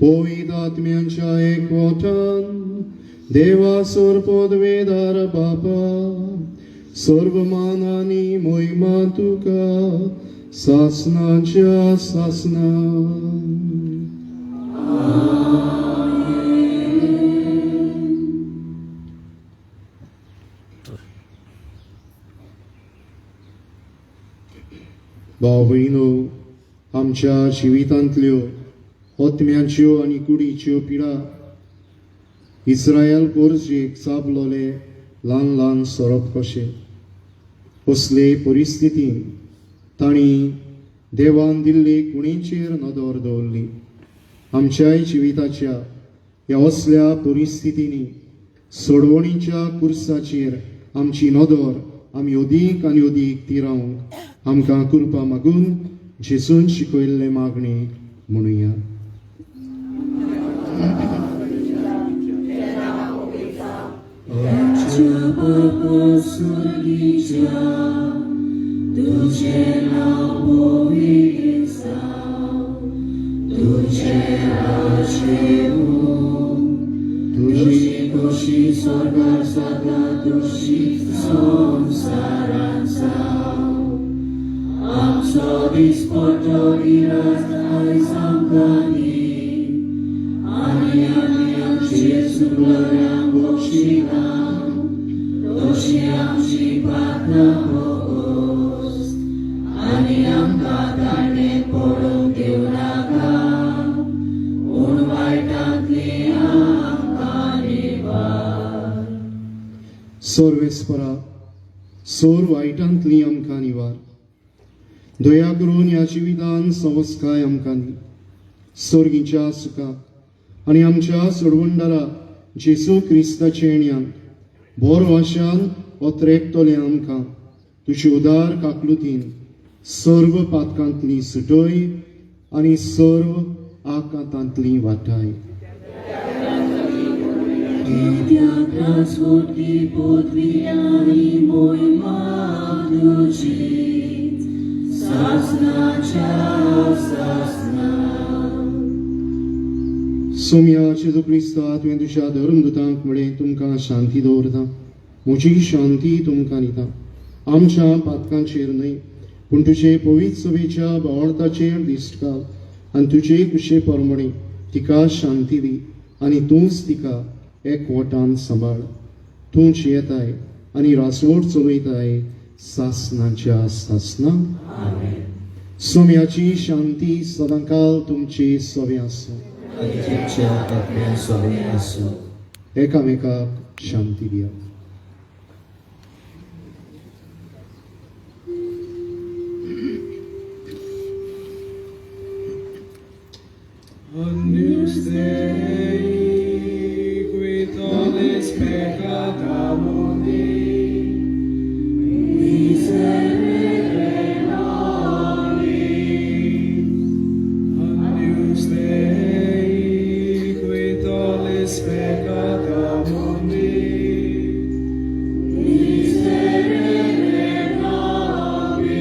पवित्र आत्म्याच्या एकवटान देवा सर्वपदवेदार बापा सर्व मान आनी मोहिमा तुका सासणाच्या सासणान. भाव भयणो, आमच्या जिवितांतल्यो होत्म्याच्यो आनी कुडीच्यो पिडा इस्रायल पोरजेक चाबलोले ल्हान ल्हान सोरोप कशे असले परिस्थितीन तांणी देवान दिल्ले कुणीचेर नदर दवरली. आमच्याय जिविताच्या ह्या असल्या परिस्थितींनी सोडवणीच्या कुर्साचेर आमची नदर आमी अदीक आनी अदीक तिरावंक आमकां कृपा मागून जेजून शिकयल्ले मागणे म्हणुया. आमच्या बापा स्वर्गीच्या, तुझें नांव पवित्र जावं, तुझें राज्य येवं, तुजी खोशी स्वर्गार जाता तशी संवसारांत जावं. आमचो दिसपट्टो गिरास आयज आमकां दी, आनी आमी आमचे चुकलोल्यांक बक्षिता, तशी आमची प्रार्थना पळोवंक, आनी आमकां ताणें पडोवंक दिवं नाका, पूण वायटांतली आमकां निवार. सर्वेस्परा सोर वायटांतली आमकां निवार. दया करून ह्या जिवितान संस्काय आमकां दी. सर्गीच्या सुखाक आनी आमच्या सोडवणदारा जेजू क्रिस्ताचे येण्यान बोर वाशान ओत्रेकतले आमकां तुजी उदार काकलुतीन सर्व पातकांतली सुटय आनी सर्व आकांतांतली वाटाय. कित्याक Transporti podwijani mój maducic, sasnacia sasna. Saumya जेजू क्रिस्ता तुवें तुज्या धर्मदुतांक म्हळें तुमकां शांती दवरता म्हजी शांती तुमकां दिता आमच्या पातकांचेर न्हय पूण तुजे पवित्र सभेच्या भावार्थाचेर दिश्ट घाल आनी तुजे कुशे परमणे तिका शांती दी आनी तूंच तिका एकवटान सांबाळ तूं जियेताय आनी रासवट चलयताय सासनाच्या सासना सोम्याची शांती सदांकाल तुमचे सवे आसूं आनी तुमच्या आत्म्या सवे आसूं. एकामेकाक शांती दिया. Agnus Dei, qui tollis peccata mundi, miserere nobis. Agnus Dei, qui tollis peccata mundi, miserere nobis.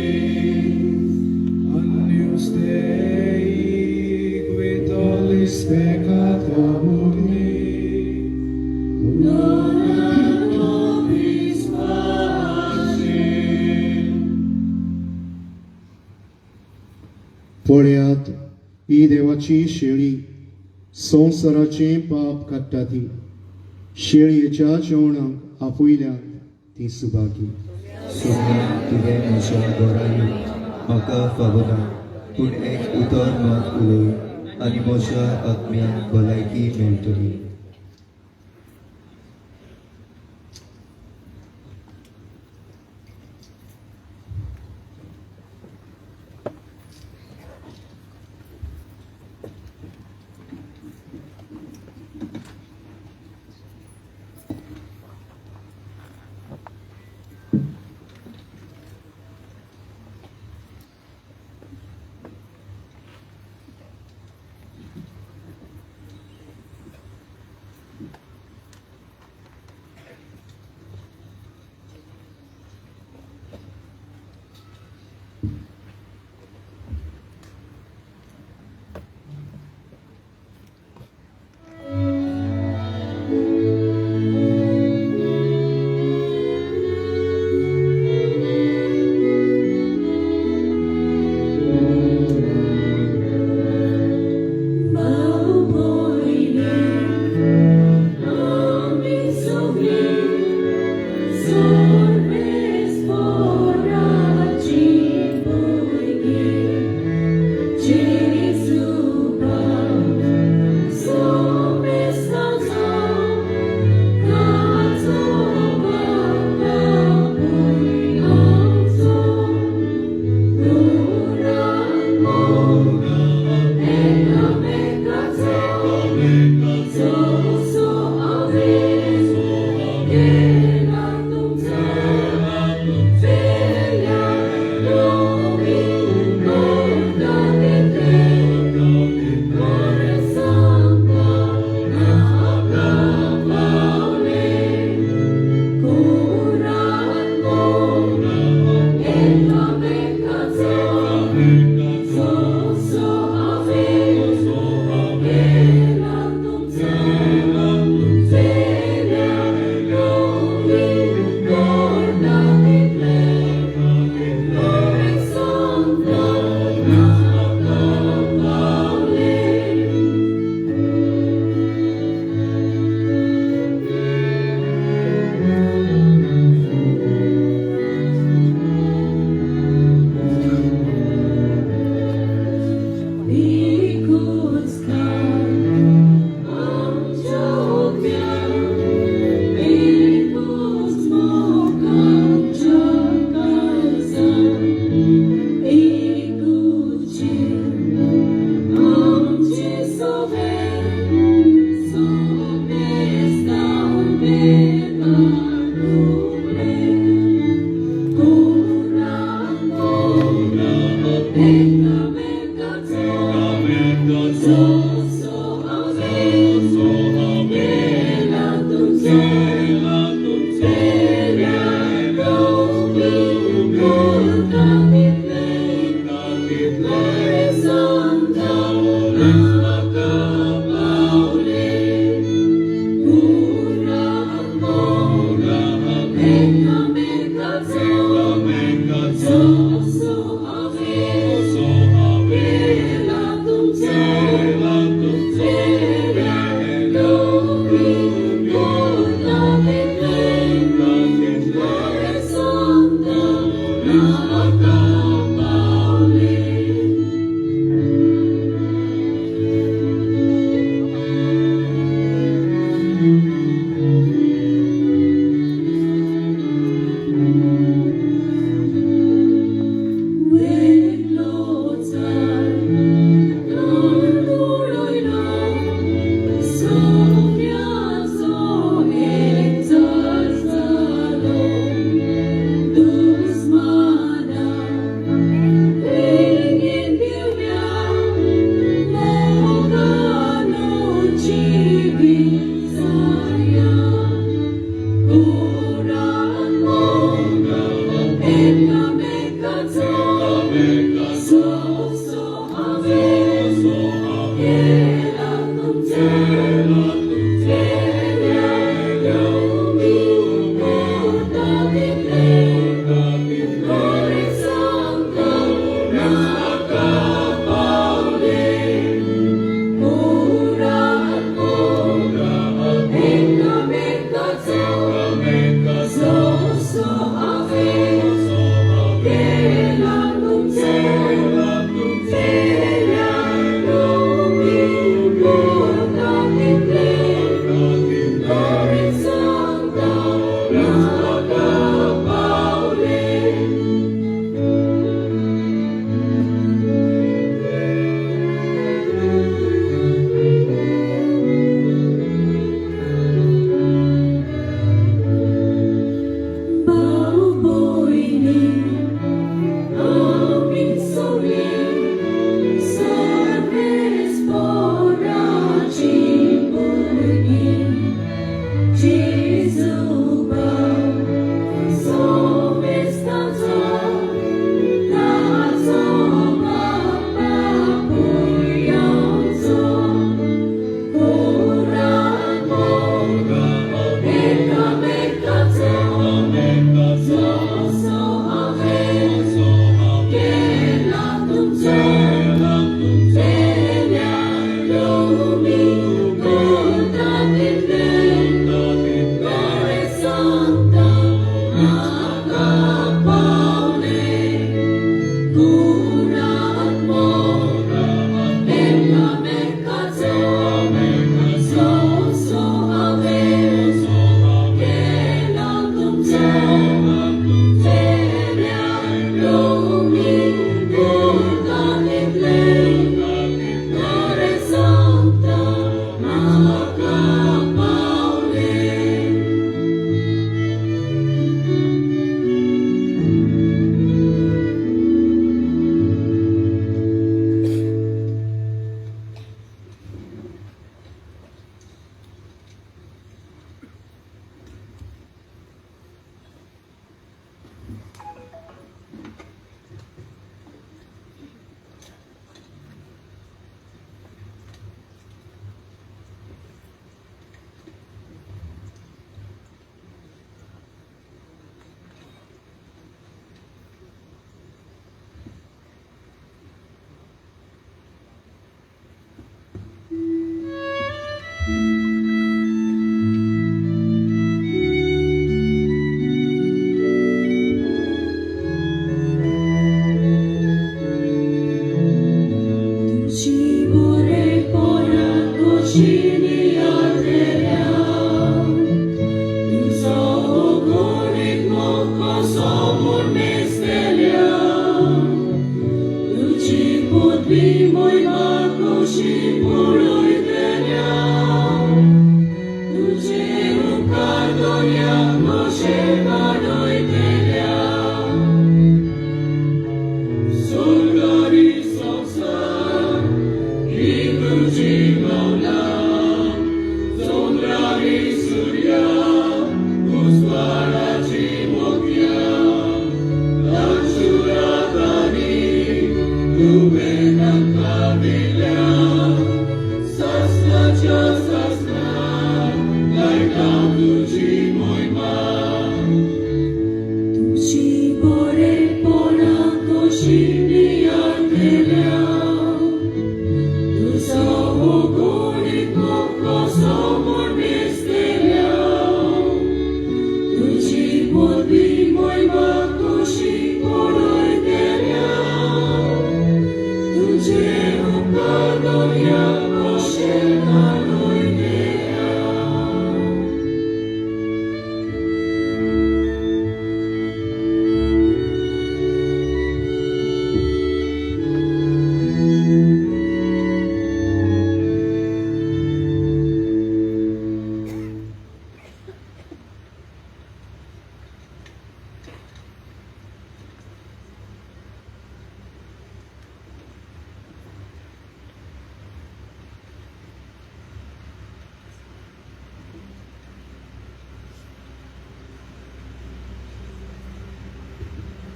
Agnus Dei, qui tollis peccata mundi, dona nobis pacem. पळयात ही देवाची शेळी संवसाराचे पाप काडटा ती शेळयेच्या जेवणाक आपयल्यान ती सुभागी सोम्या तुवें म्हज्या घरांत म्हाका फावना पूण एक उतर मात उलय आनी म्हज्या आत्म्याक भलायकी मेळटली.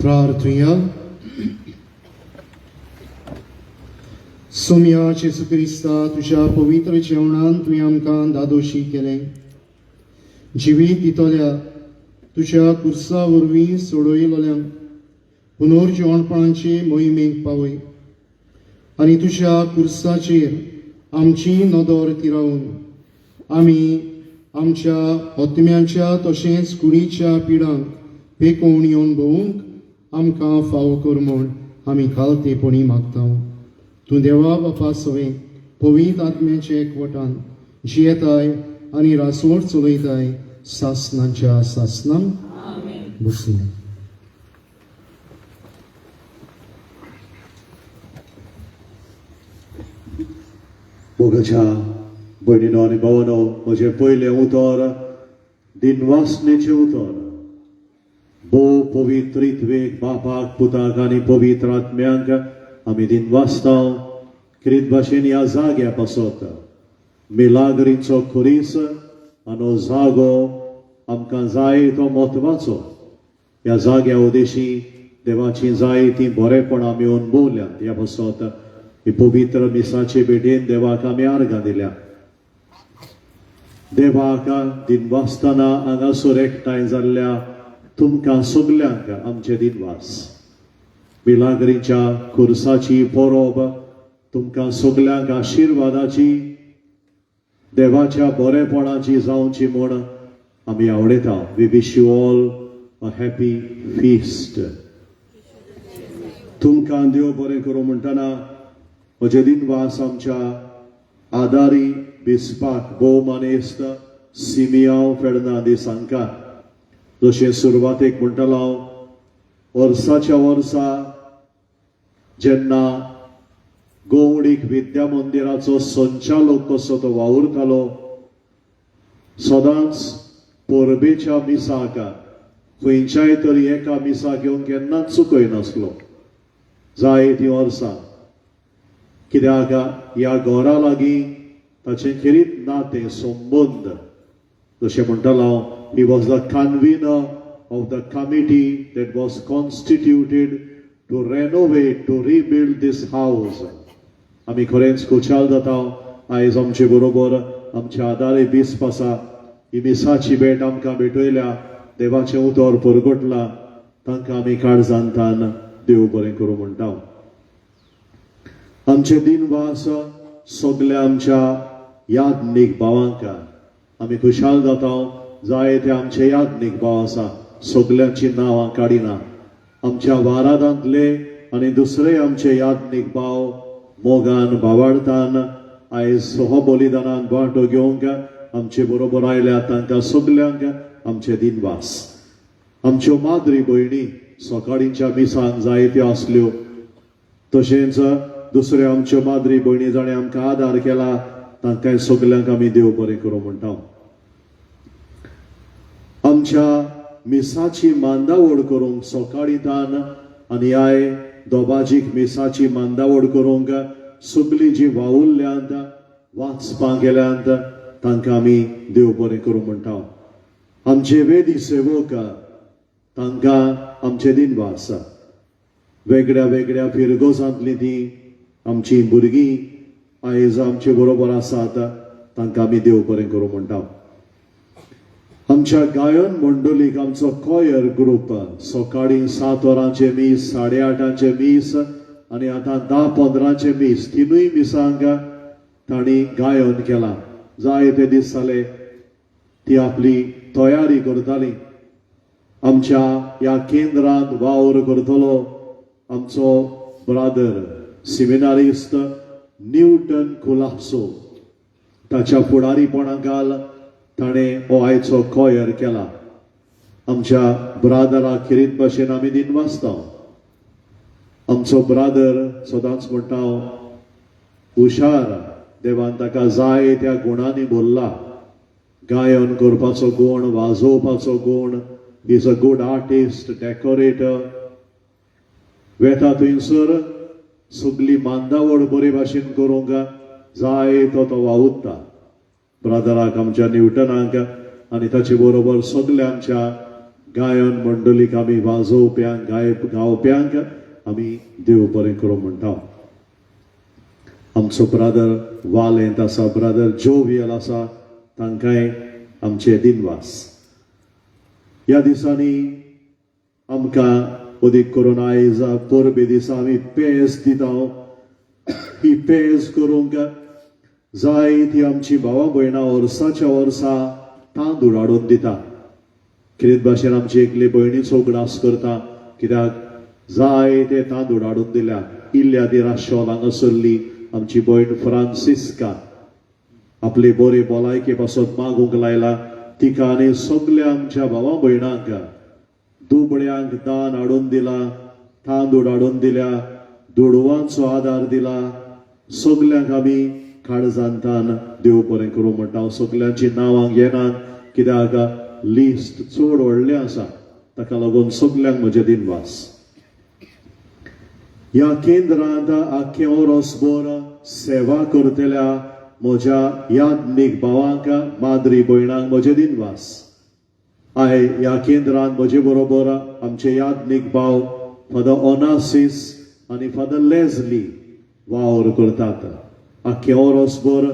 प्रार्थुया. सोम्या जेसू क्रिस्ता, तुझ्या पवित्र जेवणान तुवें आमकां दादोशी केलें. जिवीत दितल्या तुझ्या कुर्सा वरवीं सोडयलोल्यांक पुनर्जेवणपणाचे मोहिमेक पावय आनी तुझ्या कुर्साचेर आमची नदर तिरावन आमी आमच्या आत्म्याच्या तशेंच कुडीच्या पिडांक पेकोवन येवन भोवूंक आमकां फावो कर म्हूण आमी खालतेपणी मागता. तूं देवा बापा सवें पवित्र आत्म्याचे एकवटान जियेताय आनी रासवट चलयताय सासनांच्या सासनांक. बसून मोगाच्या भयणीनो आनी भावानो, म्हजें पयलें उतर दिनवासनेचें उतर. भोव पवित्रित्वेक बापाक पुताक आनी पवित्र आत्म्यांक आमी दिनवासता. क्रीत भाशेन ह्या जाग्या पासत मिलाग्रीचो खुरीस आनी जागो आमकां जाय तो म्हत्वाचो. ह्या जाग्या उदेशी देवाची जायतीं बरेपण आमी अणभवल्यात. ह्या पासत ही पवित्र मिसाचे भेटेन देवाक आमी आर्गां दिल्या. देवाक दिनवासतना हांगासर एकठांय जाल्ल्या तुमकां सगल्यांक आमचे दिनवास. मिलाग्रीच्या खुर्साची परब तुमकां सगल्यांक आशिर्वादाची देवाच्या बरेपणाची जावची म्हूण आमी आवडयता. We wish you all a happy feast. तुमकां देव बरें करूं म्हणटना म्हजे दिनवास आमच्या आदारी बिस्पाक भोव मानेस्त सिमियांव फेर्नांदीस हांकां. जशें सुरवातेक म्हणटलो हांव, वर्साच्या वर्सा जेन्ना गोवडीक विद्या मंदिराचो संचालक कसो तो वावुरतालो, सदांच परबेच्या मिसाक खंयच्याय तरी एका मिसाक येवन केन्नाच चुकयनासलो. जायतीं वर्सां कित्याक ह्या घरा लागीं ताचें खिरीत नातें संबंद. जशें म्हणटलो हांव, he was the convener of the committee that was constituted to renovate, to rebuild this house. आमी खरेंच खुशाल जाता आयज आमचे बरोबर आमचे आदारे बिस्प आसा. ही मिसाची भेट आमकां भेटयल्या, देवाचें उतर परगटलां, तांकां आमी काळजांतान देव बरें करूं म्हणटा. आमचे दिनवास सगल्या आमच्या यादनीक भावांक आमी खुशाल जाता. जायते आमचे यादनीक भाव आसा, सगल्यांची नांवां काडिना. आमच्या वारादांतले आनी दुसरे आमचे यादनीक भाव मोगान भावार्थान आयज सह बलिदानान वांटो घेवंक आमचे बरोबर आयल्या. तांकां सगल्यांक आमचे दिनवास. आमच्यो माद्री भयणी सकाळींच्या मिसांक जायत्यो आसल्यो, तशेंच दुसऱ्यो आमच्यो माद्री भयणी जाणें आमकां आदार केला, तांकांय सगल्यांक आमी देव बरें करूं म्हणटा. आमच्या मिसाची मांदावळ करूंक सकाळींतान आनी आय दोबाजीक मिसाची मांदावळ करूंक सगलीं जीं वावुरल्यांत वाचपाक गेल्यांत तांकां आमी देव बरें करूं म्हणटा. आमचे वेदी सेवक तांकां आमचे दिनवास. वेगळ्या वेगळ्या फिरगोजांतलीं तीं आमचीं भुरगीं आयज आमचे बरोबर आसात, तांकां आमी देव बरें करूं म्हणटा. आमच्या गायन मंडळीक आमचो कॉयर ग्रूप सकाळीं 7 वरांचे मीस, 8:30 मीस आनी आतां 10-15 मीस, तिनूय मिसांक तांणी गायन केलां. जायते दीस जाले ती आपली तयारी करतालीं. आमच्या ह्या केंद्रांत वावर करतलो आमचो ब्रादर सिमिनारिस्ट न्यूटन कुलासो. ताच्या फुडारीपणाखाल ताणें हो आयचो कॉयर केला. आमच्या ब्रादराक खिरीत भाशेन आमी दिनवासता. आमचो ब्रादर सदांच म्हणटा हुशार, देवान ताका जाय त्या गुणांनी भरला. गायन करपाचो गुण, वाजोवपाचो गुण, is a good artist, decorator. वेता थंयसर सगली मांदावळ बरे भाशेन करूंक जाय तो वावुरता. ब्रादराक आमच्या न्यूटनाक आनी ताचे बरोबर सगल्या आमच्या गायन मंडळीक आमी वाजोवप्यांक गावप्यांक आमी देव बरें करूं म्हणटा. आमचो ब्रदर वालेंत आसा, ब्रदर जोवियल आसा, तांकांय आमचे दिनवास. ह्या दिसांनी आमकां उदीक करून आयज परबे दिसा आमी पेज दिता. ही पेज करूंक जायतीं आमची भावां भयणां वर्साच्या वर्सा तांदूळ हाडून दिता. कितें भाशेन आमची एकली भयणी सोगडास करता, कित्याक जायते तांदूळ हाडून दिल्या. इल्ल्या दी राशोल हांगासरली आमची भयण फ्रांसिस्का आपली बरी भलायके पासून मागूंक लायला. तिका आनी सगल्या आमच्या भावां भयणांक दुबळ्यांक दान हाडून दिला, तांदूळ हाडून दिल्या, दुडवांचो आदार दिला. सगल्यांक आमी काळजांतान देव बरें करूं म्हणटा. सगल्यांची नांवां घेनात, कित्याक लिस्ट चड व्हडलें आसा, ताका लागून सगल्यांक म्हजे दिनवास. ह्या केंद्रांत आख्खे ओरोसभर सेवा करतल्या म्हज्या याज्ञीक भावांक, माद्री भयणांक म्हजे दिनवास. ह्या केंद्रांत म्हजे बरोबर आमचे याज्ञीक भाव फादर ओनासिस आनी फादर लेझली वावर करतात. आख्खे ओरोसभर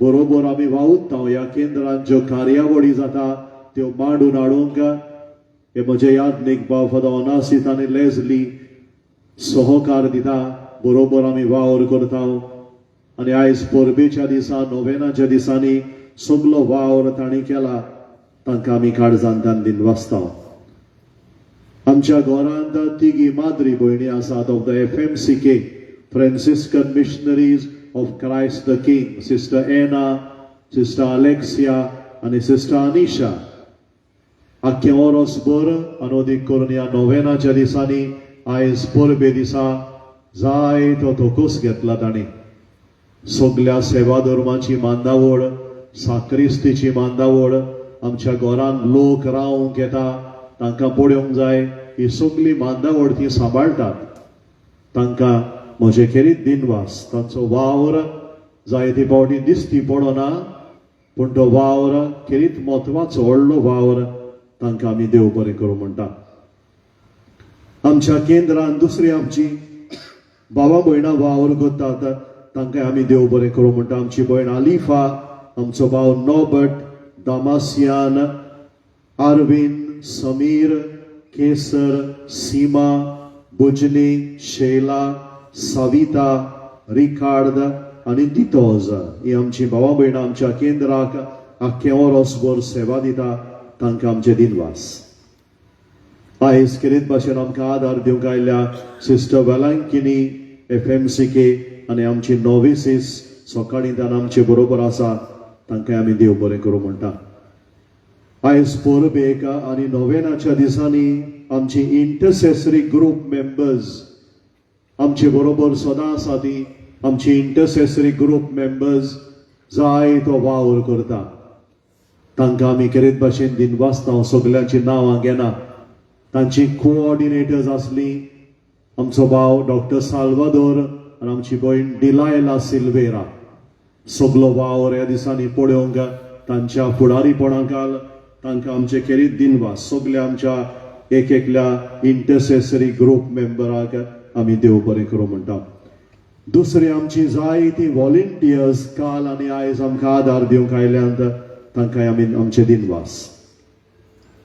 बरोबर आमी वावुरता. ह्या केंद्रांत ज्यो कार्यावळी जाता त्यो मांडून हाडूंक हे म्हजे याज्ञीक भाव फादर ओनासिस आनी लेझली सहकार दिता. बरोबर आमी वावर करता. आनी आयज परबेच्या दिसा, नोवेनाच्या दिसांनी सगलो वावर तांणी केला, तांकां आमी काळजांतान दिनवासता. आमच्या घरांत तिगी माद्री भयणी आसात of the FMCK, Franciscan missionaries of Christ the King, sister Anna, sister Alexia आनी सिस्टर अनिशा. आख्खे ओरोसभर अनोदीक करून ह्या नोवेनाच्या दिसांनी आयज परबे दिसा जायतो तोकोस घेतला तांणी. सगल्या सेवा धर्माची मांदावळ, साक्रिस्तीची मांदावळ, आमच्या घरांत लोक रावंक येता, तांकां पळोवंक जाय, ही सगळी मांदावळ ती सांबाळटात. तांकां म्हजे खेरीत दिनवास. तांचो वावर जायते फावटी दिसती पडना, पूण तो वावर खेरीत म्हत्वाचो व्हडलो वावर. तांकां आमी देव बरें करूं म्हणटा. आमच्या केंद्रांत दुसरी आमची भावां भयणां वावर करतात, तांकां आमी देव बरें करूं म्हणटा. आमची भयण आलिफा, आमचो भाव नॉबर्ट, दामासियान, अरविंद, समीर, केसर, सीमा, बुजनी, शैला, सविता, रिकार्ड आनी दितोज ही आमची भावां भयणां आमच्या केंद्राक आख्खे ओरोसभर सेवा दिता. तांकां आमचे दिनवास. आयज कितें भाशेन आमकां आदार दिवंक आयल्या सिस्टर वेलांकिनी FMCK आनी आमची नोविसीस सकाळींतल्यान आमचे बरोबर आसा, तांकां आमी देव बरें करूं म्हणटा. आयज परबेक आनी नोवेनाच्या दिसांनी आमची इंटरसेसरी ग्रुप मेंबर्स आमचे बरोबर सदां आसा. ती आमची इंटरसेसरी ग्रुप मेंबर्स जायतो वावर करता. तांकां आमी कितें भाशेन दिनवासता. सगल्यांची नांवां घेना. तांची कोऑर्डिनेटर्स आसली आमचो भाव डॉक्टर साल्वादोर आनी आमची भयण डिलायला सिल्वेरा. सगलो वावर ह्या दिसांनी पळोवंक तांच्या फुडारीपणाखाल तांकां आमचे खेरीत दिनवास. सगल्या आमच्या एक एकल्या इंटरसेसरी ग्रुप मेंबराक आमी देव बरें करूं म्हणटा. दुसरी आमची जायतीं व्हॉलिंटियर्स काल आनी आयज आमकां आदार दिवंक आयल्यांत, तांकां आमी आमचे दिनवास.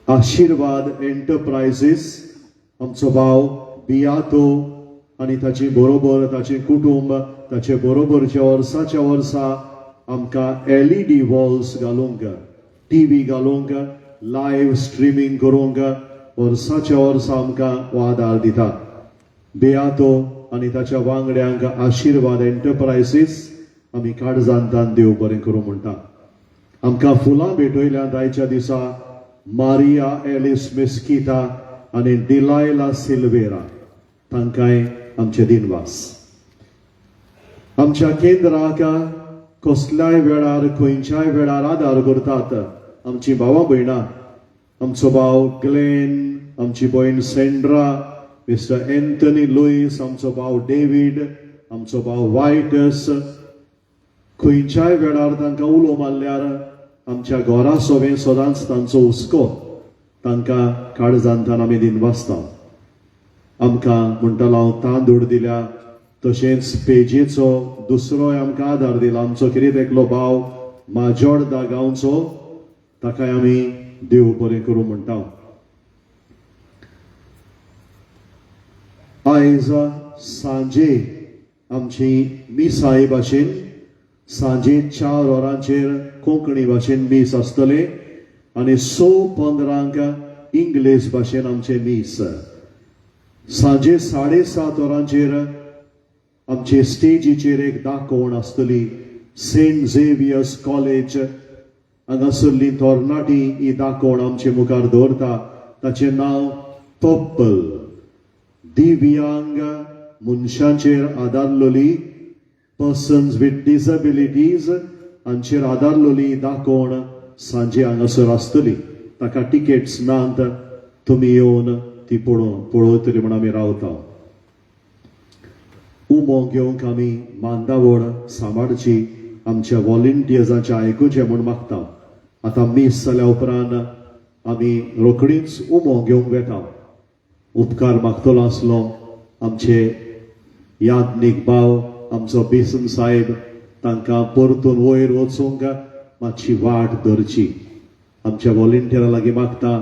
आशिर्वाद एंटरप्रायझीस आमचो भाव बियातो आनी ताची बरोबर ताचें कुटुंब ताचे बरोबरच्या वर्साच्या वर्सा आमकां LED वॉल्स घालूंक, TV घालूंक, लायव्ह स्ट्रिमींग करूंक वर्साच्या वर्सा आमकां हो आदार दिता. बियातो आनी ताच्या वांगड्यांक आशिर्वाद एंटरप्रायझीस आमी काळजांतान देव बरें करूं म्हणटा. आमकां फुलां भेटयल्यांत आयच्या दिसा मारिया एलिस मेस्किता आनी डिलायला सिल्वेरा. तांकांय आमचे दिनवास. आमच्या केंद्राक कसल्याय वेळार खंयच्याय वेळार आदार करतात आमची भावां भयणां. आमचो भाव ग्लेन, आमची भयण सेंड्रा, मिस्टर एंथनी लुईस, आमचो भाव डेविड, आमचो भाव वायटस. खंयच्याय वेळार तांकां उलो मारल्यार आमच्या घरा सोबे सदांच तांचो हुस्को. तांकां काळजांतान आमी दिनवासता. आमकां म्हणटलो हांव तांदूळ दिल्या तशेंच पेजेचो दुसरोय आमकां आदार दिला. आमचो कितें एकलो भाव माजोर्दा गांवचो, ताकाय आमी देव बरें करूं म्हणटा. आयज सांजे आमची मिसाय भाशेन सांजे 4 वरांचेर कोंकणी भाशेन मीस आसतले आनी 6:15 इंग्लीश भाशेन आमचे मीस. सांजे 7:30 वरांचेर आमचे स्टेजीचेर एक दाखोवण आसतली. सेंट झेवियर्स कॉलेज हांगासरली तरणाटी ही दाखोवण आमचे मुखार दवरता. ताचें नांव पप्पल. दिव्यांग मनशांचेर आदारलोली, पर्सन्स विथ डिसेबिलिटीज हांचेर आदारलोली दाखोवण सांजे हांगासर आसतली. ताका टिकेट्स नात. तुमी येवन ती पळोवतली म्हण आमी रावता. उमो घेवंक आमी मांदावळ सांबाळची आमच्या व्हॉलंटियर्सांचे आयकुचें म्हूण मागता. आतां मीस जाल्या उपरांत आमी रोखडीच उमो घेवंक वेता. उपकार मागतलो आसलो आमचे यादनीक भाव आमचो बेसन साहेब, तांकां परतून वयर वचूंक मातशी वाट धरची. आमच्या व्हॉलंटियरा लागीं मागता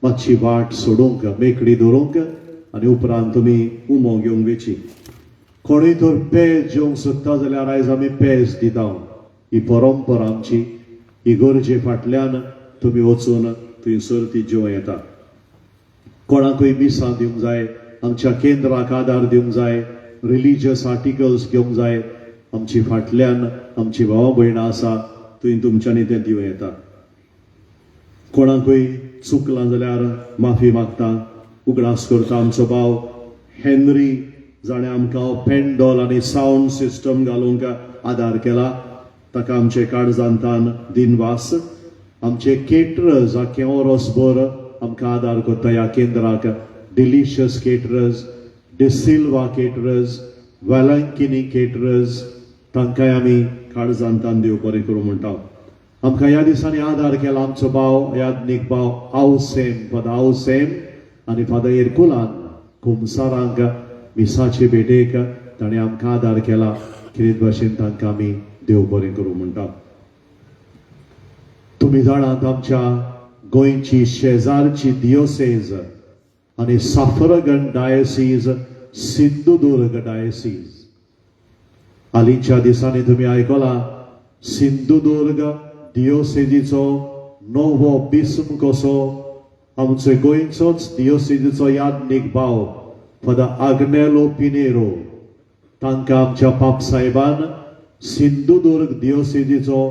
मातशी वाट सोडूंक, मेकळी धरूंक आनी उपरांत तुमी उमो घेवंक वेची. कोणूय तर पेज जेवंक सोदता जाल्यार आयज आमी पेज दिता. ही परंपरा आमची. ही गरजे फाटल्यान तुमी वचून थंयसर ती जेवं येता. कोणाकूय मिसां दिवंक जाय, आमच्या केंद्राक आदार दिवंक जाय, रिलिजियस आर्टिकल्स घेवंक जाय, आमची फाटल्यान आमची भावां भयणां आसा, थंय तुमच्यांनी तें दिवं येता. कोणाकूय चुकलां जाल्यार माफी मागता, उगडास करता. आमचो भाव हेनरी जाणें आमकां पेंडॉल आनी सावंड सिस्टम घालूंक आदार केला, ताका आमचे काळजांतान दिनवास. आमचे केटरर्स आख्खें ओरोसभर आमकां आदार करता ह्या केंद्राक. Delicious caterers, D'Silva caterers, Velankanni caterers, तांकांय आमी काळजांतान देव बरें करूं म्हणटा. आमकां ह्या दिसांनी आदार केला आमचो भाव यादनीक भाव आवसेम, फादर आवसेम आनी फादर एरकुलान कुमसारांक मिसाचे भेटेक ताणें आमकां आदार केला. कितें भाशेन तांकां आमी देव बरें करूं म्हणटा. तुमी जाणात आमच्या गोंयची शेजारची दियोसेज आनी साफरगंज डायसीज सिंधुदुर्ग डायसीज. हालींच्या दिसांनी तुमी आयकलां सिंधुदुर्ग दियोसेजीचो नवो बिस्म कसो आमचो गोंयचोच दियोसेजीचो यादनीक भाव फादर आग्नेलो पिनेरो, तांकां आमच्या पाप साहेबान सिंधुदुर्ग दियोसेजीचो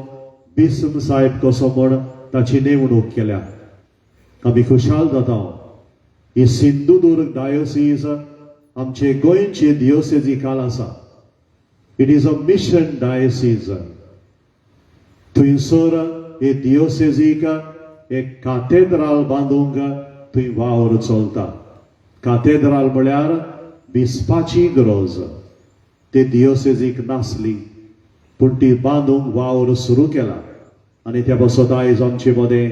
बिस्म साहेब कसो म्हण ताची नेमणूक केल्या. आमी खुशाल जाता. ही सिंधुदुर्ग डायोसीज आमचे गोंयची दियोसेजी काल आसा. It is a mission diocese. थंयसर हे दियोसेजीक एक काथेद्राल बांदूंक थंय वावर चलता. काथेद्राल म्हळ्यार बिस्पाची गरज. ते दियोसेजीक नासली, पूण ती बांदूंक वावर सुरू केला. आनी त्या बसत आयज आमचे मदें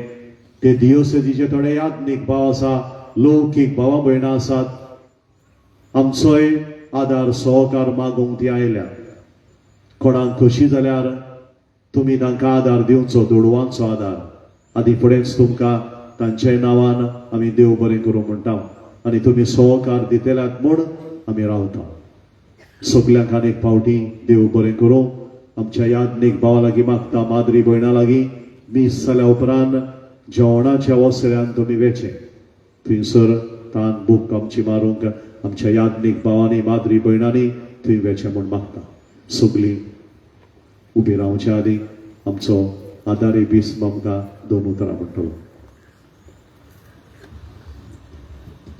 ते दियोसेजीचे थोडे यादनीक भाव आसा, लौकीक भावां भयणां आसात. आमचोय आदार सहकार मागूंक ती आयल्या. कोणाक खोशी जाल्यार तुमी तांकां आदार दिवचो, दुडवांचो आदार. आदी फुडेंच तुमकां तांच्याय नांवान आमी देव बरें करूं म्हणटा. आनी तुमी सहकार दितल्यात म्हूण आमी रावता. सगल्यांक आनीक फावटी देव बरें करूं. आमच्या यादनीक भावा लागीं मागता, माद्री भयणां लागीं मीस जाल्या उपरांत जेवणाच्या वसऱ्यान तुमी वेचे. थंयसर तान बूक आमची मारूंक आमच्या यादनीक भावांनी माद्री भयणांनी थंय वेचे म्हूण मागता. सगलीं उबी रावच्या आदीं आमचो आदारी बिस्म आमकां 2 उतरां म्हणटलो.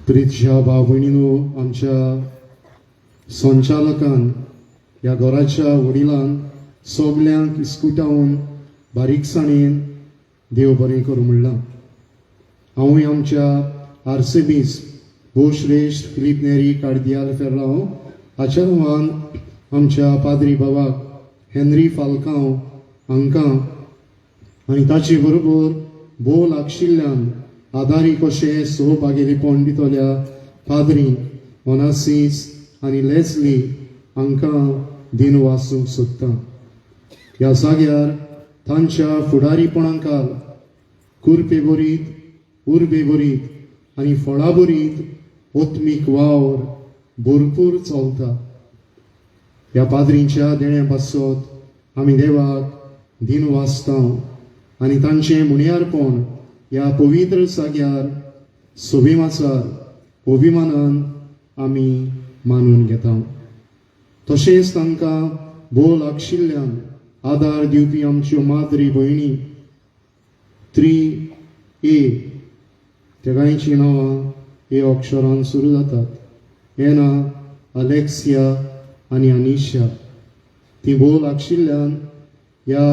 प्रितच्या भाव भयणीनो, आमच्या संचालकान ह्या घराच्या वडिलांक सगल्यांक इस्कुटावन बारीकसाणेन देव बरें करूं म्हणलां. हांवूय आमच्या आर्सेबीस भोश्रेश्ठ फिलीप नेरी कार्दियाल फेर्रांव हाच्या नांवान आमच्या पाद्री बाबाक हेनरी फाल्कांव हांकां आनी ताचे बरोबर भोव लागशिल्ल्यान आदारी कशें सहभागिरीपण दितल्या पाद्री मोनासीस आनी लेस्ली हांकां दिन वासूंक सोदता. ह्या जाग्यार तांच्या फुडारीपणांखाल कुरपे बरीत उर्बे बरीत आनी फळां बरीत ओत्मीक वावर भरपूर चलता. ह्या पाद्रींच्या देण्या पासत आमी देवाक दिन वाचता आनी तांचें मुण्यारपण ह्या पवित्र जाग्यार सोबिमाचार अभिमानान आमी मानून घेता. तशेंच तांकां भोव लागशिल्ल्यान आदार दिवपी आमच्यो माद्री भयणी 3A तेगांयची नांवां ए अक्षरान सुरू जातात. एना, अलेक्सिया आनी अनिशा. ती भोव लागशिल्ल्यान ह्या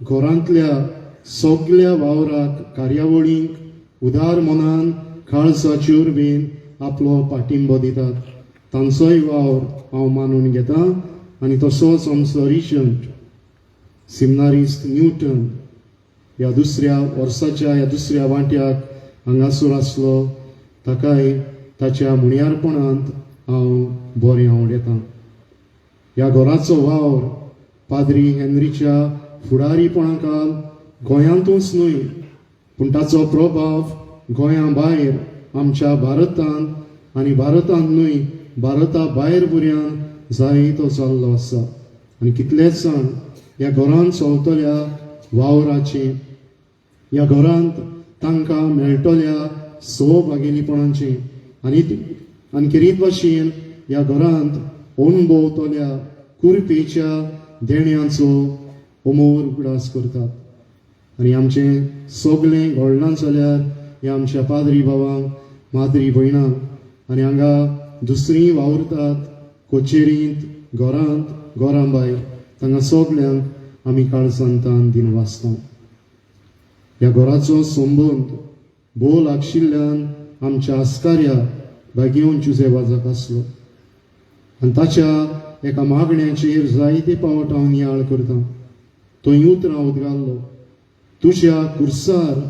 घरांतल्या सगळ्या वावराक कार्यावळींक उदार मनान काळजाचे उर्बेन आपलो पाठिंबो दितात. तांचोय वावर हांव मानून घेता आनी तसोच आमचो रिजंट सिमनारिस्ट न्यूटन ह्या दुसऱ्या वर्साच्या ह्या दुसऱ्या वांट्याक हांगासर आसलो ताकाय ताच्या मुण्यारपणांत हांव बरें आवडटा. ह्या घराचो वावर पाद्री हेनरीच्या फुडारीपणाखाल गोंयांतूच न्हय पूण ताचो प्रभाव गोंया भायर आमच्या भारतांत आनी भारतांत न्हय भारता भायर पर्यान जायतो जाल्लो आसा. आनी कितलेच जाण ह्या घरांत चलतल्या वावराचे ह्या घरांत तांकां मेळटल्या सहभागिरीपणाचे आनी किरीत भाशेन ह्या घरांत अणभवतल्या कुरपेच्या देण्यांचो अमोल उगडास करतात. आनी आमचें सगळें घडलां जाल्यार ह्या आमच्या पाद्री भावांक माद्री भयणांक आनी हांगा दुसरीं वावुरतात कोचेरींत घरांत घरां भायर तांकां सगल्यांक आमी काळजांतान दिन वाचता. ह्या घराचो संबंद भोव लागशिल्ल्यान आमच्या आस्कार्या भाग्यवन जुजेबाजाक आसलो आनी ताच्या एका मागण्याचेर जायते पावट हांव नियाळ करतां. थंय उतरां उदगाल्लो तुज्या कुर्सार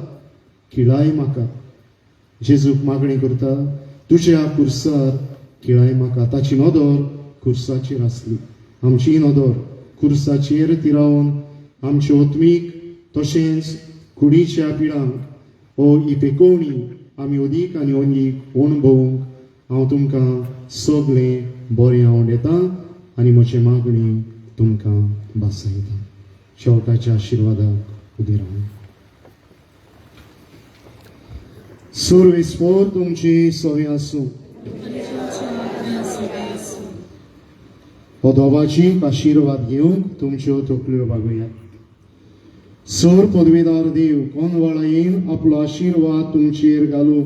खिळाय म्हाका. जेजूक मागणी करता तुज्या कुर्सार खिळाय म्हाका. ताची नदर कुर्साचेर आसली. आमची नदर कुर्साचेर तिरावन आमचे ओत्मीक तशेंच कुडीच्या पिडांक हो इपेकोवणी आमी अदीक आनी अदीक अणभवूंक हांव तुमकां सगळें बरें आवडटा आनी म्हजी मागणी तुमकां बासयता. शेवटाच्या आशिर्वादाक उबी रावन. सुरवेस्पोर तुमची सवी आसूं. हो दोबाचीक आशिर्वाद घेवंक तुमच्यो तकल्यो बागुयात. सर पदवेदार देव कोनवाळायेन आपलो आशिर्वाद तुमचेर घालूं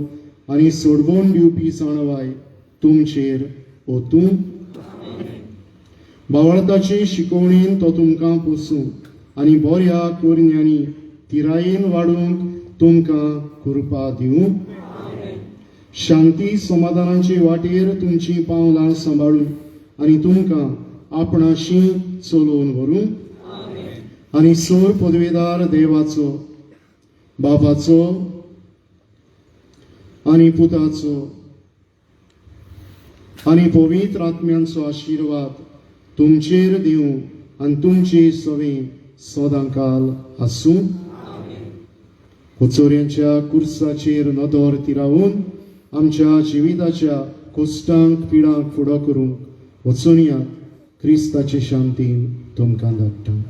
आनी सोडवून दिवपी जाणवाय तुमचेर ओतूं. बावळताचे शिकवणेन तो तुमकां पोसूं आनी बऱ्या कोरण्यांनी तिरायेन वाडूंक तुमकां कृपा दिवं. शांती समाधानाचे वाटेर तुमची पावलां सांबाळूं आनी तुमकां आपणाशी चलोवन व्हरूं. आनी सर पदवेदार देवाचो बापाचो आनी पुताचो आनी पवित्र आत्म्यांचो आशिर्वाद तुमचेर दिवं आनी तुमची सवे सदांकाल आसूं. चोऱ्यांच्या कुर्साचेर नदर तिरावून आमच्या जिविताच्या कोश्टांक पिडांक फुडो करूंक वचून यात. क्रिस्ताचे शांतीन तुमकां धाडटा.